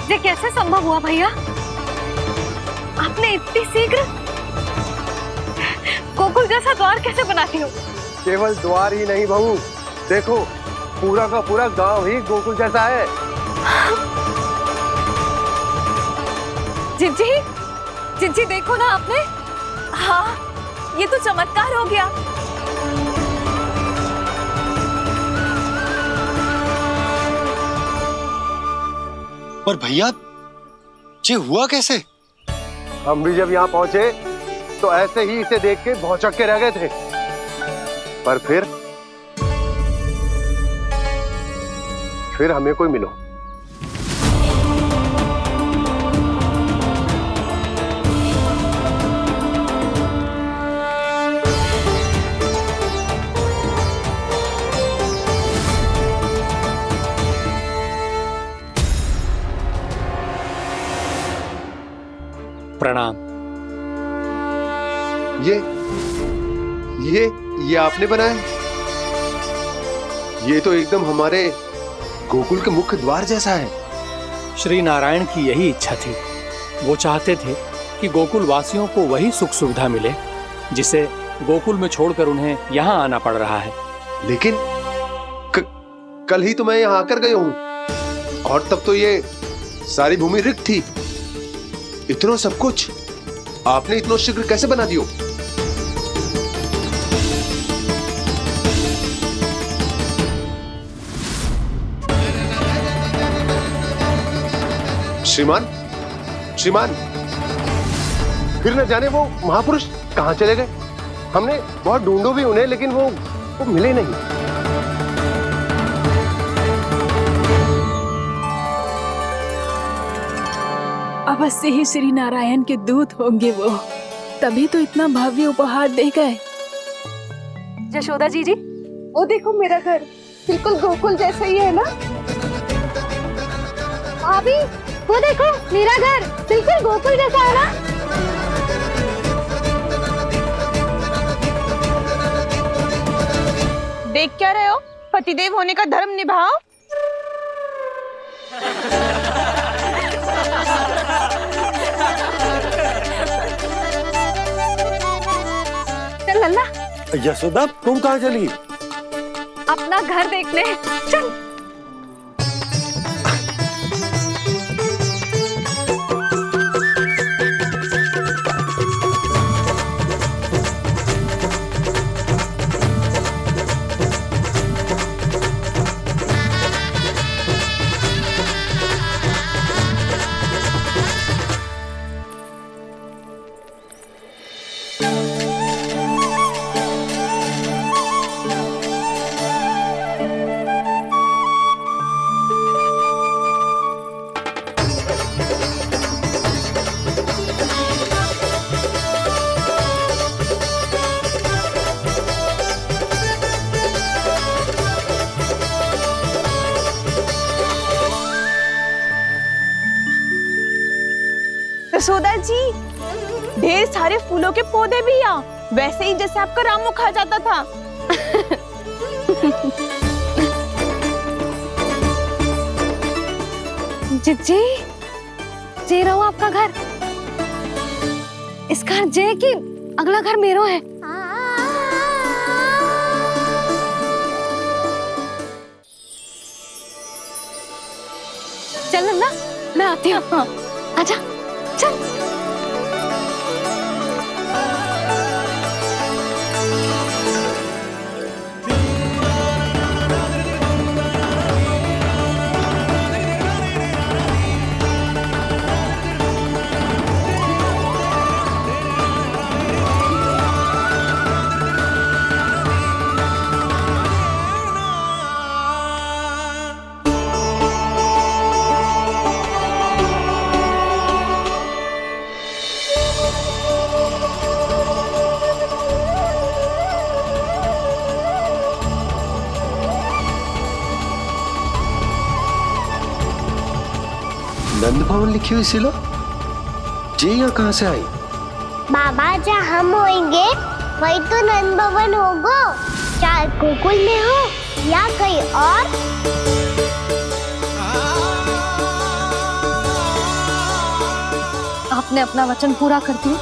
ये कैसे संभव हुआ भैया? आपने इतनी शीघ्र गोकुल जैसा द्वार कैसे बना दिया? केवल द्वार ही नहीं बहू, देखो पूरा का पूरा गांव ही गोकुल जैसा है। जिज्जी देखो ना आपने। हाँ, ये तो चमत्कार हो गया। पर भैया ये हुआ कैसे? हम भी जब यहाँ पहुंचे तो ऐसे ही इसे देख के भौचक के रह गए थे, पर फिर हमें कोई मिलो। प्रणाम। ये आपने बनाए? ये तो एकदम हमारे गोकुल के मुख्य द्वार जैसा है। श्री नारायण की यही इच्छा थी। वो चाहते थे ताकि गोकुल वासियों को वही सुख सुविधा मिले जिसे गोकुल में छोड़कर उन्हें यहाँ आना पड़ रहा है। लेकिन कल ही तो मैं यहाँ आकर गया हूँ और तब तो ये सारी भूमि रिक्त थी। इतना सब कुछ आपने इतना शीघ्र कैसे बना दियो? श्रीमान, श्रीमान, फिर न जाने वो महापुरुष कहाँ चले गए। हमने बहुत ढूंढो भी उन्हें, लेकिन वो मिले नहीं। अवश्य ही श्री नारायण के दूत होंगे वो, तभी तो इतना भव्य उपहार दे गए। यशोदा जी, वो देखो मेरा घर बिल्कुल गोकुल जैसा ही है ना। भाभी, वो देखो मेरा घर बिल्कुल गोकुल जैसा है ना। देख क्या रहे हो? पतिदेव होने का धर्म निभाओ। चल लल्ला, यशोदा तुम कहाँ चली? अपना घर देखने चल। यशोदा जी, ढेर सारे फूलों के पौधे भी यहाँ, वैसे ही जैसे आपका रामू खा जाता था। जिज्जी, जे रहो आपका घर। इस घर जे की अगला घर मेरो है। चल ना, मैं आती हूँ। हाँ, आजा, चल। नंद भवन लिखी हुई सिलो जी यहाँ कहाँ से आई? बाबा, जहाँ हम होंगे वही तो नंद भवन होगा। चाहे गोकुल में हो या कहीं और। आपने अपना वचन पूरा कर दिया।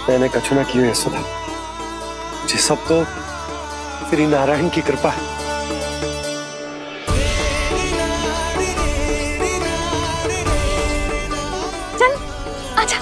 मैंने कछु ना किया यशोदा, ये सब तो श्री नारायण की कृपा है। चल, आजा।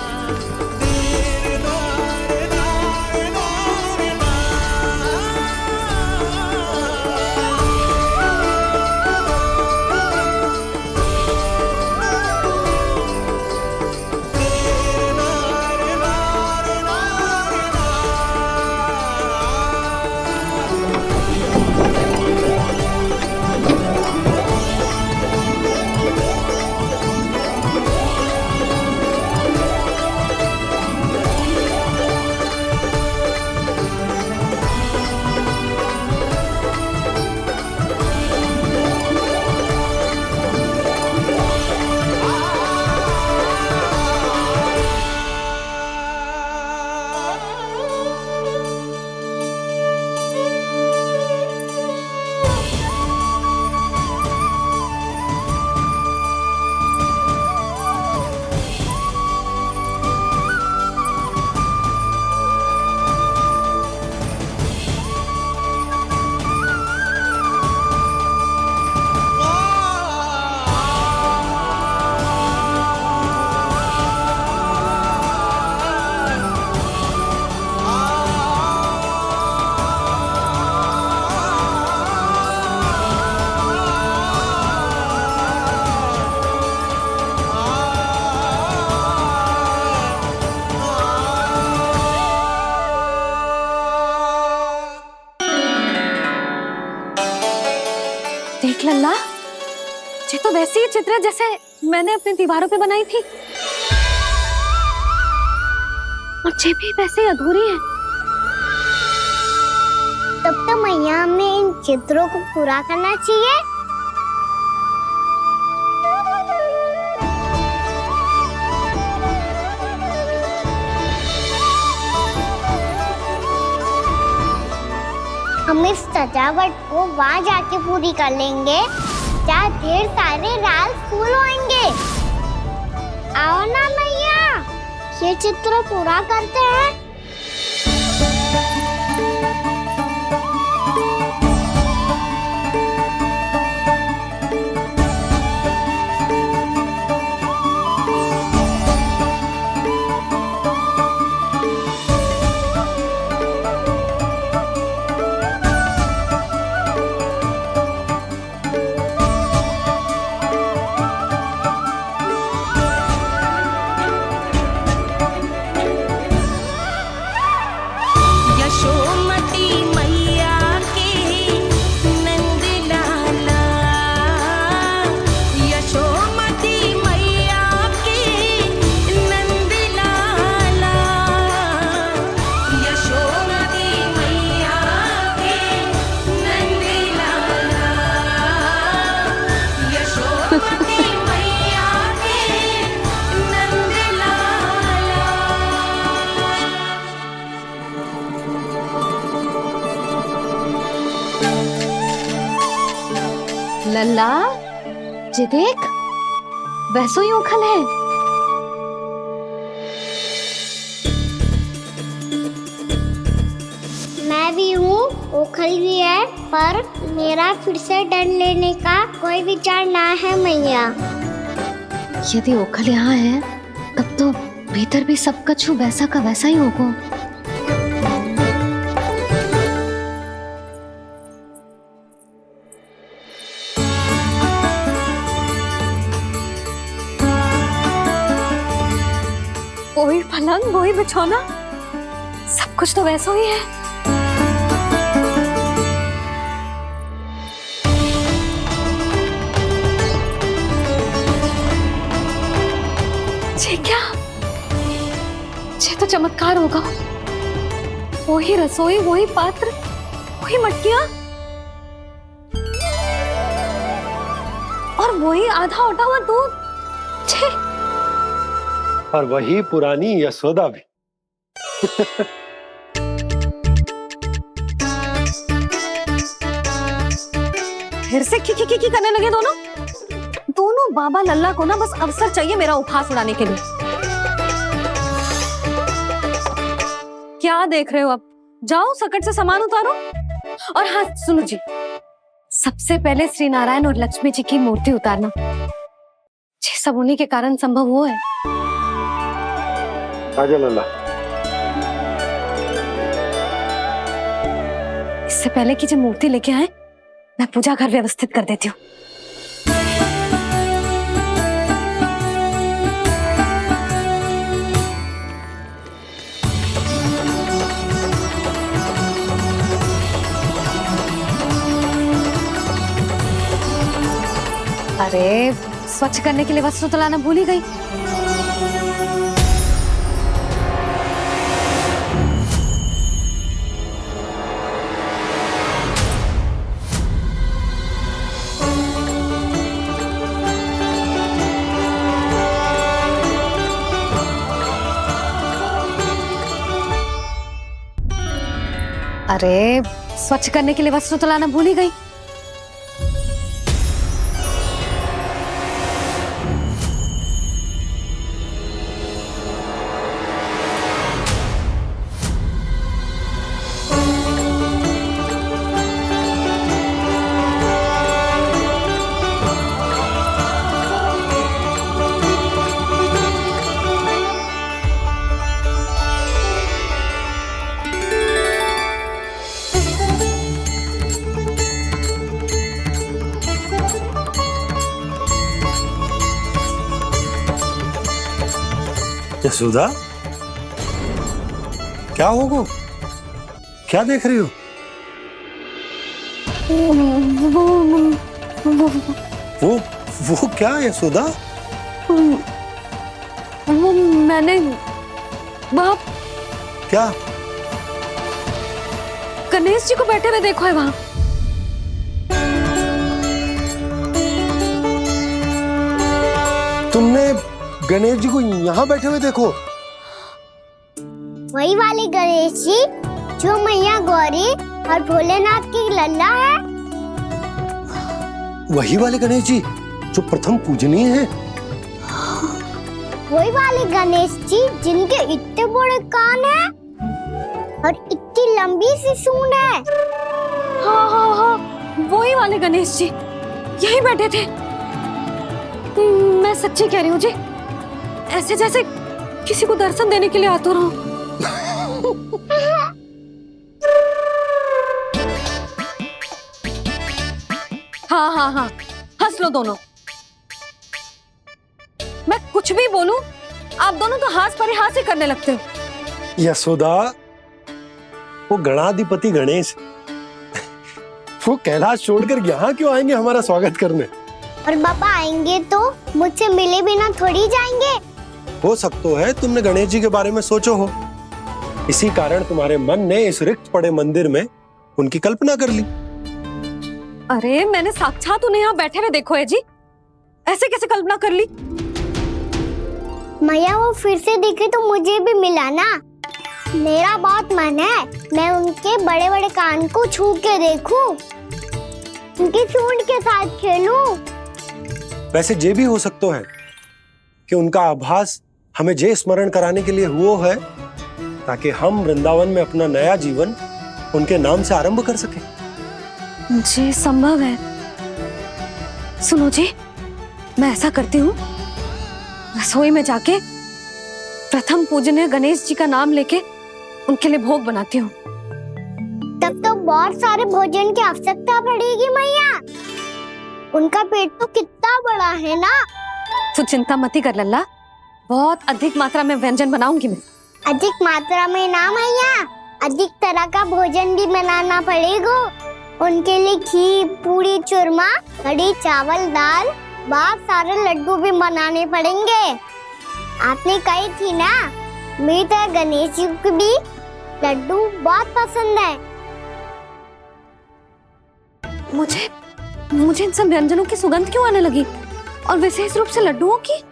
लल्ला, ये तो वैसी ही चित्र है जैसे मैंने अपनी दीवारों पे बनाई थी, और ये भी वैसे ही अधूरी है। तब तो मैया हमें इन चित्रों को पूरा करना चाहिए। हम इस सजावट को वहाँ जाके पूरी कर लेंगे जहाँ ढेर सारे लाल फूल होंगे। आओ ना मैया, ये चित्र पूरा करते हैं। लल्ला, ये देख, वैसो ही उखल है। मैं भी हूँ, उखल भी है, पर मेरा फिर से डर लेने का कोई विचार ना है मैया। यदि ओखल यहाँ है, तब तो भीतर भी सब कछु वैसा का वैसा ही होगा। वही पलंग, वही बिछौना, सब कुछ तो वैसा ही है। ये क्या? ये तो चमत्कार होगा। वही रसोई, वही पात्र, वही मटकियां, और वही आधा उटा हुआ दूध। छे! और वही पुरानी यशोदा भी। फिर से खी करने लगे दोनों बाबा लल्ला को ना बस अवसर चाहिए मेरा उपहास उड़ाने के लिए। क्या देख रहे हो? अब जाओ, सकट से सामान उतारो। और हाँ सुनो जी, सबसे पहले श्री नारायण और लक्ष्मी जी की मूर्ति उतारना। ये सब उन्हीं के कारण संभव हुआ है। आजा लल्ला। इससे पहले कि जो मूर्ति लेके आए, मैं पूजा घर व्यवस्थित कर देती हूँ। अरे, स्वच्छ करने के लिए वस्त्र तो लाना भूल ही गई। अरे, स्वच्छ करने के लिए वस्त्र तो लाना भूल ही गई। यशोदा, क्या होगा? क्या देख रही हो? वो क्या है यशोदा? वो मैंने वहाँ क्या? गणेश जी को बैठे हुए देखो है वहाँ। तुमने गणेश जी को यहाँ बैठे हुए देखो? वही वाले गणेश जी जो मैया गौरी और भोलेनाथ की लल्ला है। वही वाले गणेश जी जो प्रथम पूजनीय हैं? वही वाले गणेश जी जिनके इतने बड़े कान हैं और इतनी लंबी सी सूंड है। हाँ, वही वाले गणेश जी यही बैठे थे। मैं सच्ची कह रही हूँ जी, ऐसे जैसे किसी को दर्शन देने के लिए आतुर हूँ। हाँ, हंस लो दोनों। मैं कुछ भी बोलूं, आप दोनों तो हास परिहास ही करने लगते हो। यशोदा, वो गणाधिपति गणेश वो कैलाश छोड़कर यहाँ क्यों आएंगे हमारा स्वागत करने? और पापा आएंगे तो मुझसे मिले बिना थोड़ी जाएंगे। हो सकता है तुमने गणेश जी के बारे में सोचो हो, इसी कारण तुम्हारे मन ने इस रिक्त पड़े मंदिर में उनकी कल्पना कर ली। अरे मैंने साक्षात उन्हें यहाँ बैठे हुए देखो है जी, ऐसे कैसे कल्पना कर ली? मैया वो फिर से दिखे तो मुझे भी मिला ना। मेरा बहुत मन है मैं उनके बड़े बड़े कान को छू के देखूं, उनकी सूंड के साथ खेलूं। वैसे ये भी हो सकता है कि उनका आभास हमें जे स्मरण कराने के लिए हुआ है ताकि हम वृंदावन में अपना नया जीवन उनके नाम से आरंभ कर सके। जी संभव है। सुनो जी, मैं ऐसा करती हूँ, रसोई में जाके प्रथम पूजनीय गणेश जी का नाम लेके उनके लिए भोग बनाती हूँ। तब तो बहुत सारे भोजन की आवश्यकता पड़ेगी मैया। उनका पेट तो कितना बड़ा है ना। तू चिंता मत ही कर लल्ला, बहुत अधिक मात्रा में व्यंजन बनाऊंगी मैं। अधिक मात्रा में ना मैया, अधिक तरह का भोजन भी बनाना पड़ेगा। उनके लिए खीर, पूरी, चूरमा, कढ़ी, चावल, दाल, बहुत सारे लड्डू भी बनाने पड़ेंगे। आपने कही थी ना, मेरी तरह गणेश जी को भी लड्डू बहुत पसंद है। मुझे इन सब व्यंजनों की सुगंध क्यों आने लगी, और विशेष रूप से लड्डुओं की?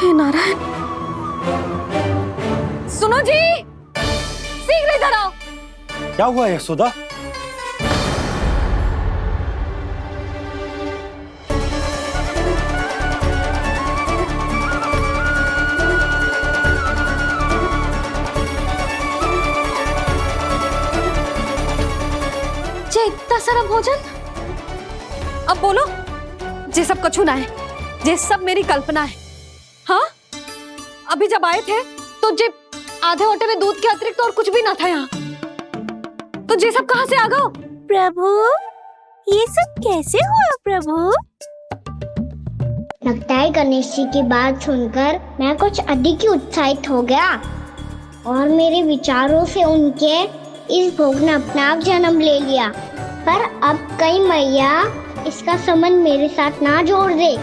नारायण, सुनो जी, शीघ्र इधर आओ। क्या हुआ यशोदा? जे इतना सारा भोजन, अब बोलो, जे सब कछु ना है, जे सब मेरी कल्पना है। हाँ, अभी जब आए थे तो जे आधे ओटे में दूध के अतिरिक्त और कुछ भी ना था यहाँ, तो जे सब कहाँ से आ गए? प्रभु, ये सब कैसे हुआ प्रभु? लगता है गणेश जी की बात सुनकर मैं कुछ अधिक ही उत्साहित हो गया और मेरे विचारों से उनके इस भोग ने अपना आप जन्म ले लिया। पर अब कहीं मैया इसका संबंध मेरे साथ ना जोड़ दे।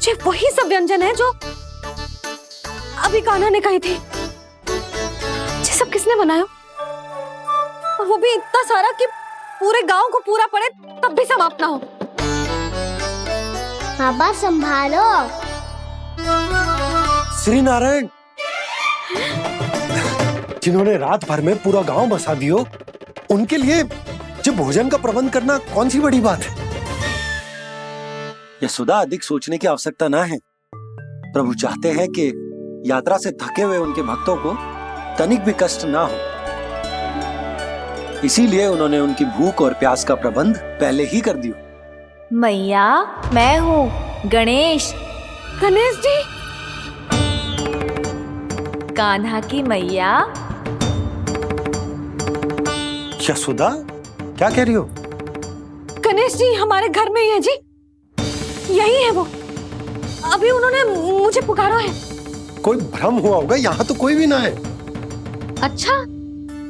ये वही सब व्यंजन है जो अभी कान्हा ने कही थी। ये सब किसने बनाया? और वो भी इतना सारा कि पूरे गांव को पूरा पड़े तब भी समाप्त ना हो। बाबा संभालो। श्री नारायण, जिन्होंने रात भर में पूरा गांव बसा दियो, उनके लिए जो भोजन का प्रबंध करना कौन सी बड़ी बात है? यशोदा, अधिक सोचने की आवश्यकता ना है। प्रभु चाहते हैं कि यात्रा से थके हुए उनके भक्तों को तनिक भी कष्ट ना हो। इसीलिए उन्होंने उनकी भूख और प्यास का प्रबंध पहले ही कर दिया। मैया, मैं हूँ गणेश। गणेश जी, कान्हा की मैया। यशोदा, क्या कह रही हो? गणेश जी हमारे घर में ही है जी, यही है वो। अभी उन्होंने मुझे पुकारा है। कोई भ्रम हुआ होगा, यहाँ तो कोई भी ना है। अच्छा,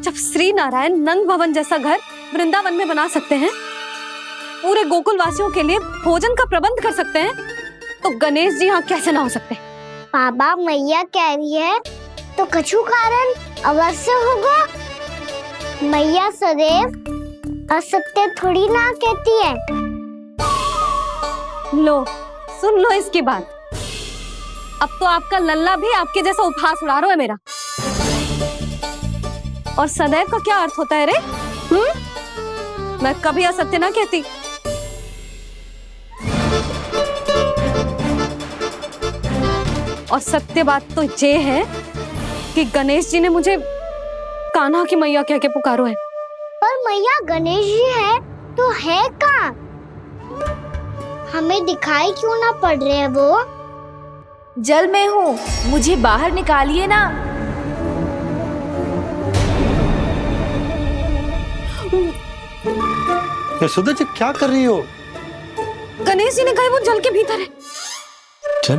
जब श्री नारायण नंद भवन जैसा घर वृंदावन में बना सकते हैं, पूरे गोकुल वासियों के लिए भोजन का प्रबंध कर सकते हैं, तो गणेश जी यहाँ कैसे ना हो सकते? बाबा, मैया कह रही है तो कछु कारण अवश्य होगा। मैया सदैव असत्य थोड़ी ना कहती है। लो, सुन लो इसकी बात। अब तो आपका लल्ला भी आपके जैसा उपहास उड़ा रहा है मेरा। और सदैव का क्या अर्थ होता है रे? मैं कभी असत्य ना कहती। और सत्य बात तो ये है कि गणेश जी ने मुझे कान्हा की मैया कह के पुकारो है। पर मैया गणेश जी है तो है कहाँ? हमें दिखाई क्यों ना पड़ रहे हैं वो? जल में हूँ, मुझे बाहर निकालिए ना। यशोदा जी, क्या कर रही हो? गणेश जी ने कहा वो जल के भीतर है।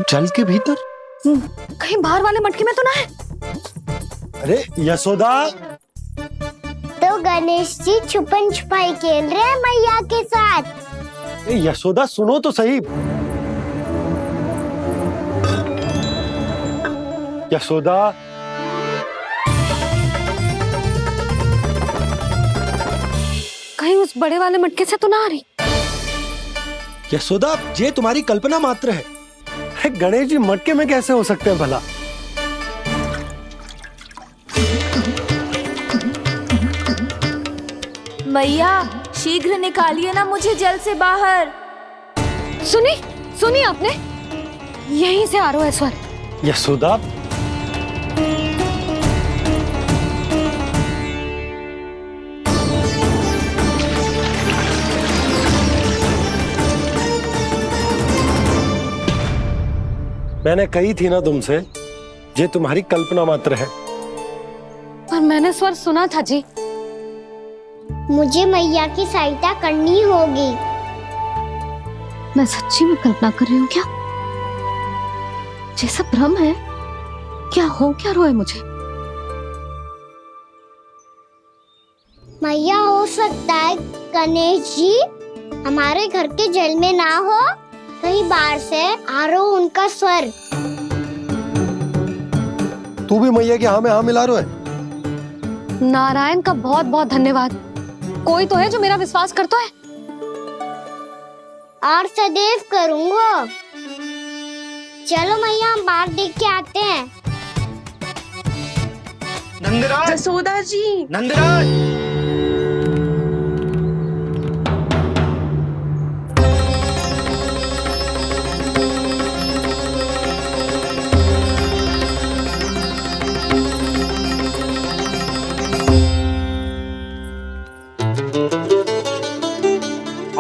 जल के भीतर? कहीं बाहर वाले मटके में तो ना है? अरे यशोदा! तो गणेश जी छुपन छुपाई खेल रहे हैं मैया के साथ। यशोदा, सुनो तो सही। यशोदा, कहीं उस बड़े वाले मटके से तो ना आ रही? यशोदा, ये तुम्हारी कल्पना मात्र है। गणेश जी मटके में कैसे हो सकते हैं भला? मैया, शीघ्र निकालिए ना मुझे जल से बाहर। सुनी आपने? यहीं से आ रहा है स्वर। यशोदा, मैंने कही थी ना तुमसे, ये तुम्हारी कल्पना मात्र है। पर मैंने स्वर सुना था जी। मुझे मैया की सहायता करनी होगी। मैं सच्ची में कल्पना कर रही हूँ क्या? जैसा भ्रम है क्या? हो क्या रहा है मुझे? मैया, हो सकता है गणेश जी हमारे घर के जल में ना हो, कहीं बाहर से आ रहा हो उनका स्वर। तू भी मैया के हाँ में हाँ मिला रहा है। नारायण का बहुत बहुत धन्यवाद। कोई तो है जो मेरा विश्वास करता है। और सदैव करूंगा। चलो मैया, हम बाहर देख के आते हैं। नंदराज, जसोदा जी, नंदराज।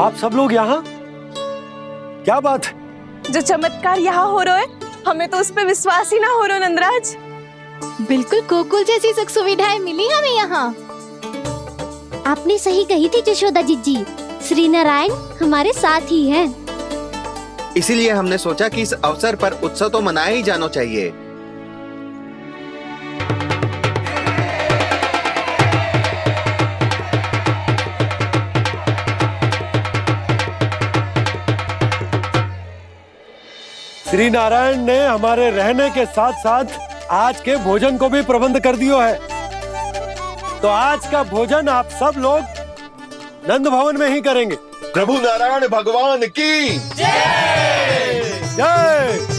आप सब लोग यहाँ? क्या बात है? जो चमत्कार यहाँ हो रहा है, हमें तो उस पे विश्वास ही ना हो रहा नंदराज। बिल्कुल गोकुल जैसी सुख सुविधाएं मिली हमें यहाँ। आपने सही कही थी जशोदा जीजी, श्री नारायण हमारे साथ ही हैं। इसीलिए हमने सोचा कि इस अवसर पर उत्सव तो मनाया ही जाना चाहिए। श्री नारायण ने हमारे रहने के साथ साथ आज के भोजन को भी प्रबंध कर दियो है। तो आज का भोजन आप सब लोग नंद भवन में ही करेंगे। प्रभु नारायण भगवान की जय जय।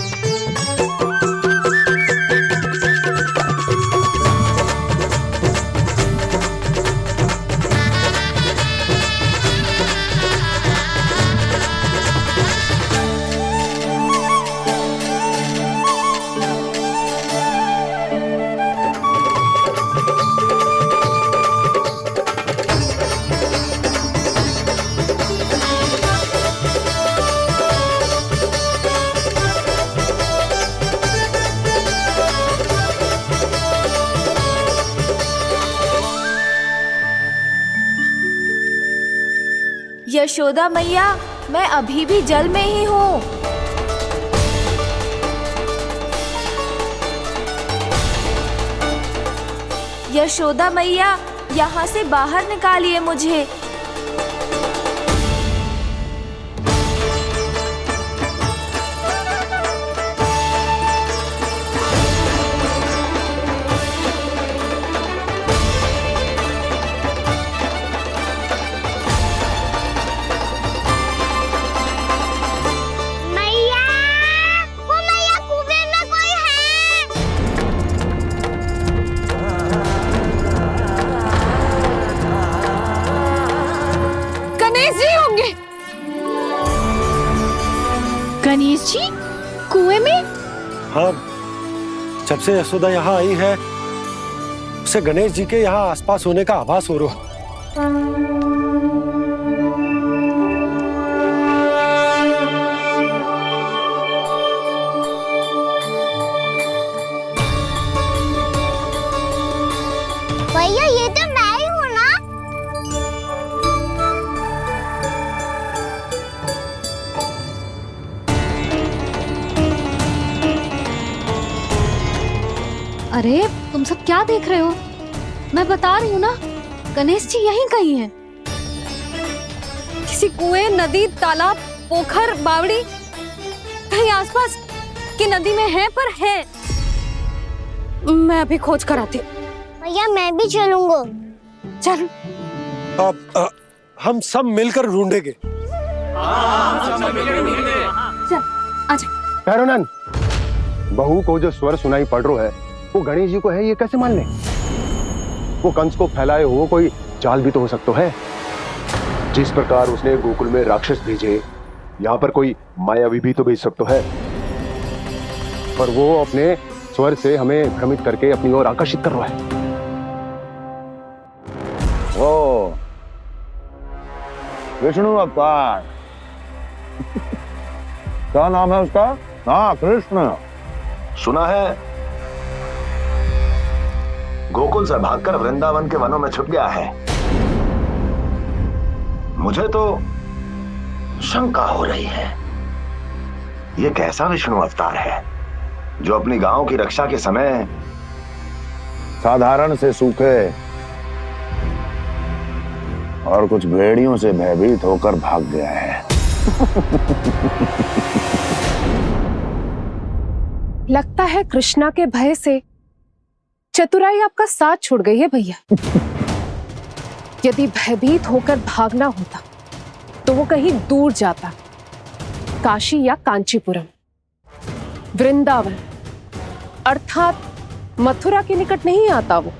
यशोदा मैया, मैं अभी भी जल में ही हूँ। यशोदा मैया, यहाँ से बाहर निकालिए मुझे। मैया, वो मैया कुएं में कोई है। गणेश जी होंगे। गणेश जी कुएं में? हाँ, जब से यशोदा यहाँ आई है उसे गणेश जी के यहाँ आसपास होने का आभास हो रहा है। भैया ये तो मैं ही हूँ ना। अरे तुम सब क्या देख रहे हो? मैं बता रही हूँ ना, गणेश जी यहीं कहीं हैं। किसी कुएं, नदी, तालाब, पोखर, बावड़ी, कहीं आसपास की नदी में है, पर है। मैं अभी खोज कर आती हूँ। भैया मैं भी चलूंगा। चल। अब हम सब मिलकर ढूंढेंगे। चल आजा। भैरवनंद, बहू को जो स्वर सुनाई पड़ रहा है वो गणेश जी को है, ये कैसे मान ले? वो कंस को फैलाए हुए कोई जाल भी तो हो सकता है। जिस प्रकार उसने गोकुल में राक्षस भेजे, यहाँ पर कोई मायावी भी तो भेज सकता है। पर वो अपने स्वर से हमें भ्रमित करके अपनी ओर आकर्षित कर रहा है। ओ विष्णु अवतार। क्या नाम है उसका? हाँ, कृष्ण। सुना है गोकुल से भागकर वृंदावन के वनों में छुप गया है। मुझे तो शंका हो रही है, ये कैसा विष्णु अवतार है जो अपनी गांव की रक्षा के समय साधारण से सूखे और कुछ भेड़ियों से भयभीत होकर भाग गया है। लगता है कृष्णा के भय से चतुराई आपका साथ छोड़ गई है भैया। यदि भयभीत होकर भागना होता तो वो कहीं दूर जाता, काशी या कांचीपुरम, वृंदावन अर्थात मथुरा के निकट नहीं आता वो।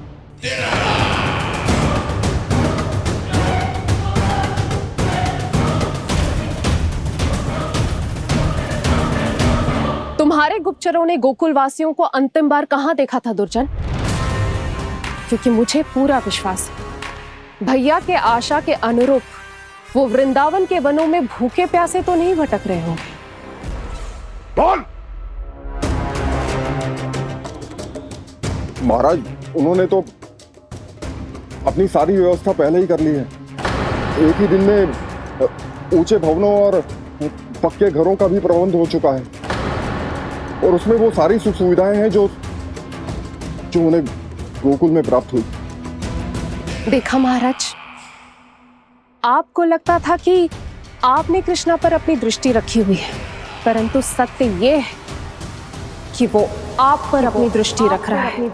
तुम्हारे गुप्तचरों ने गोकुल वासियों को अंतिम बार कहां देखा था दुर्जन? क्योंकि मुझे पूरा विश्वास है भैया के आशा के अनुरूप वो वृंदावन के वनों में भूखे प्यासे तो नहीं भटक रहे होंगे। बोल! महाराज, उन्होंने तो अपनी सारी व्यवस्था पहले ही कर ली है। एक ही दिन में ऊंचे भवनों और पक्के घरों का भी प्रबंध हो चुका है, और उसमें वो सारी सुख सुविधाएं हैं जो उन्हें गोकुल में प्राप्त हुई। देखा महाराज, आपको लगता था कि आपने कृष्णा पर अपनी दृष्टि रखी हुई है, परंतु सत्य ये है कि वो आप पर अपनी दृष्टि रख रहा है।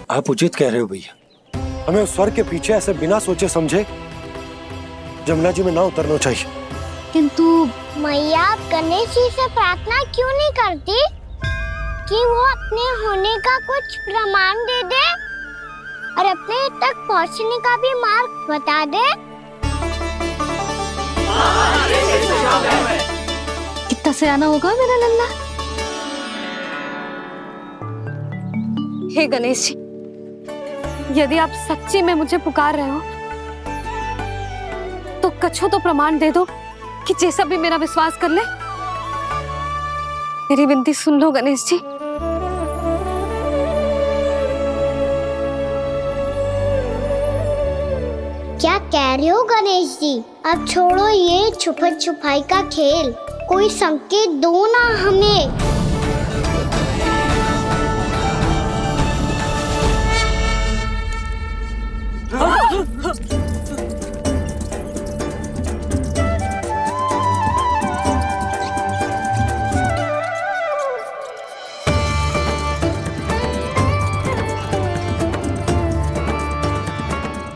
आप उचित कह रहे हो भैया, हमें उस स्वर के पीछे ऐसे बिना सोचे समझे जमुना जी में ना उतरना चाहिए। किंतु मैया, आप गणेश जी से प्रार्थना क्यों नहीं करती कि वो अपने होने का कुछ प्रमाण दे दे और अपने तक पहुंचने का भी मार्ग बता दे? कितना सयाना होगा मेरा लल्ला। हे गणेश जी, यदि आप सच्ची में मुझे पुकार रहे हो तो कछु तो प्रमाण दे दो कि जैसा भी मेरा विश्वास कर ले। मेरी विनती सुन लो गणेश जी। क्या कह रहे हो गणेश जी? अब छोड़ो ये छुपन छुपाई का खेल, कोई संकेत दो ना हमें।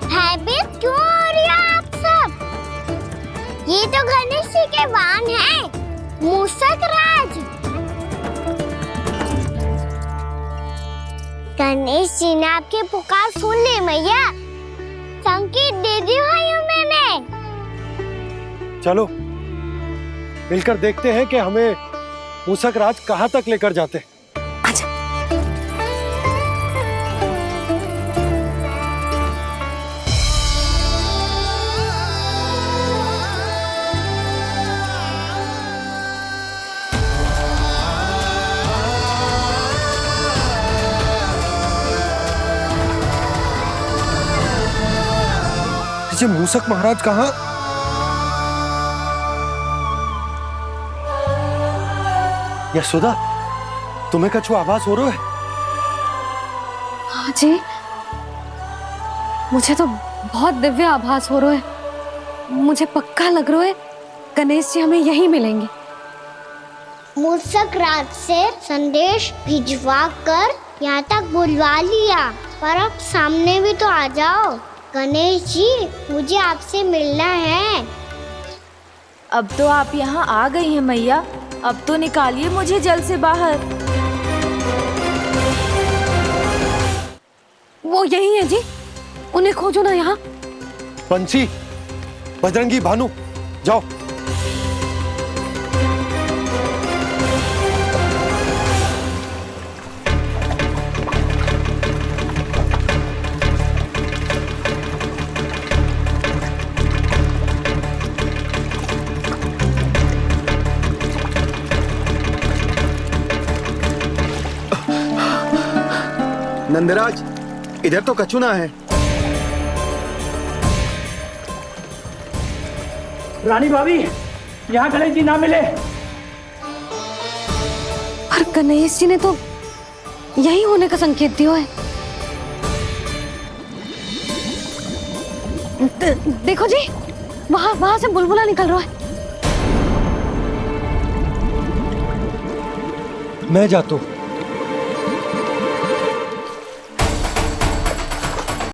भयभीत क्यों हो रही हो आप सब? ये तो गणेश जी के वाहन हैं, मूषक राज। गणेश जी ने आपकी पुकार सुन ली मैया, संकेत दे दी भाइयों मैंने। चलो मिलकर देखते हैं कि हमें मूषक राज कहाँ तक लेकर जाते हैं। ये मूषक महाराज कहाँ? यशोदा, तुम्हें कछु आभास हो रहा है? हाँ जी, मुझे तो बहुत दिव्य आभास हो रहा है। मुझे पक्का लग रहा है गणेश जी हमें यहीं मिलेंगे। मूषक राज से संदेश भिजवा कर यहाँ तक बुलवा लिया, पर अब सामने भी तो आ जाओ। गणेश जी, मुझे आपसे मिलना है। अब तो आप यहाँ आ गई हैं मैया, अब तो निकालिए मुझे जल से बाहर। वो यही है जी, उन्हें खोजो ना यहाँ। बंसी, बजरंगी, भानु, जाओ। नंदराज, इधर तो कछु ना है। रानी भाभी, यहाँ गणेश जी ना मिले। पर गणेश जी ने तो यही होने का संकेत दिया है। देखो जी, वहां से बुलबुला निकल रहा है। मैं जाता हूँ।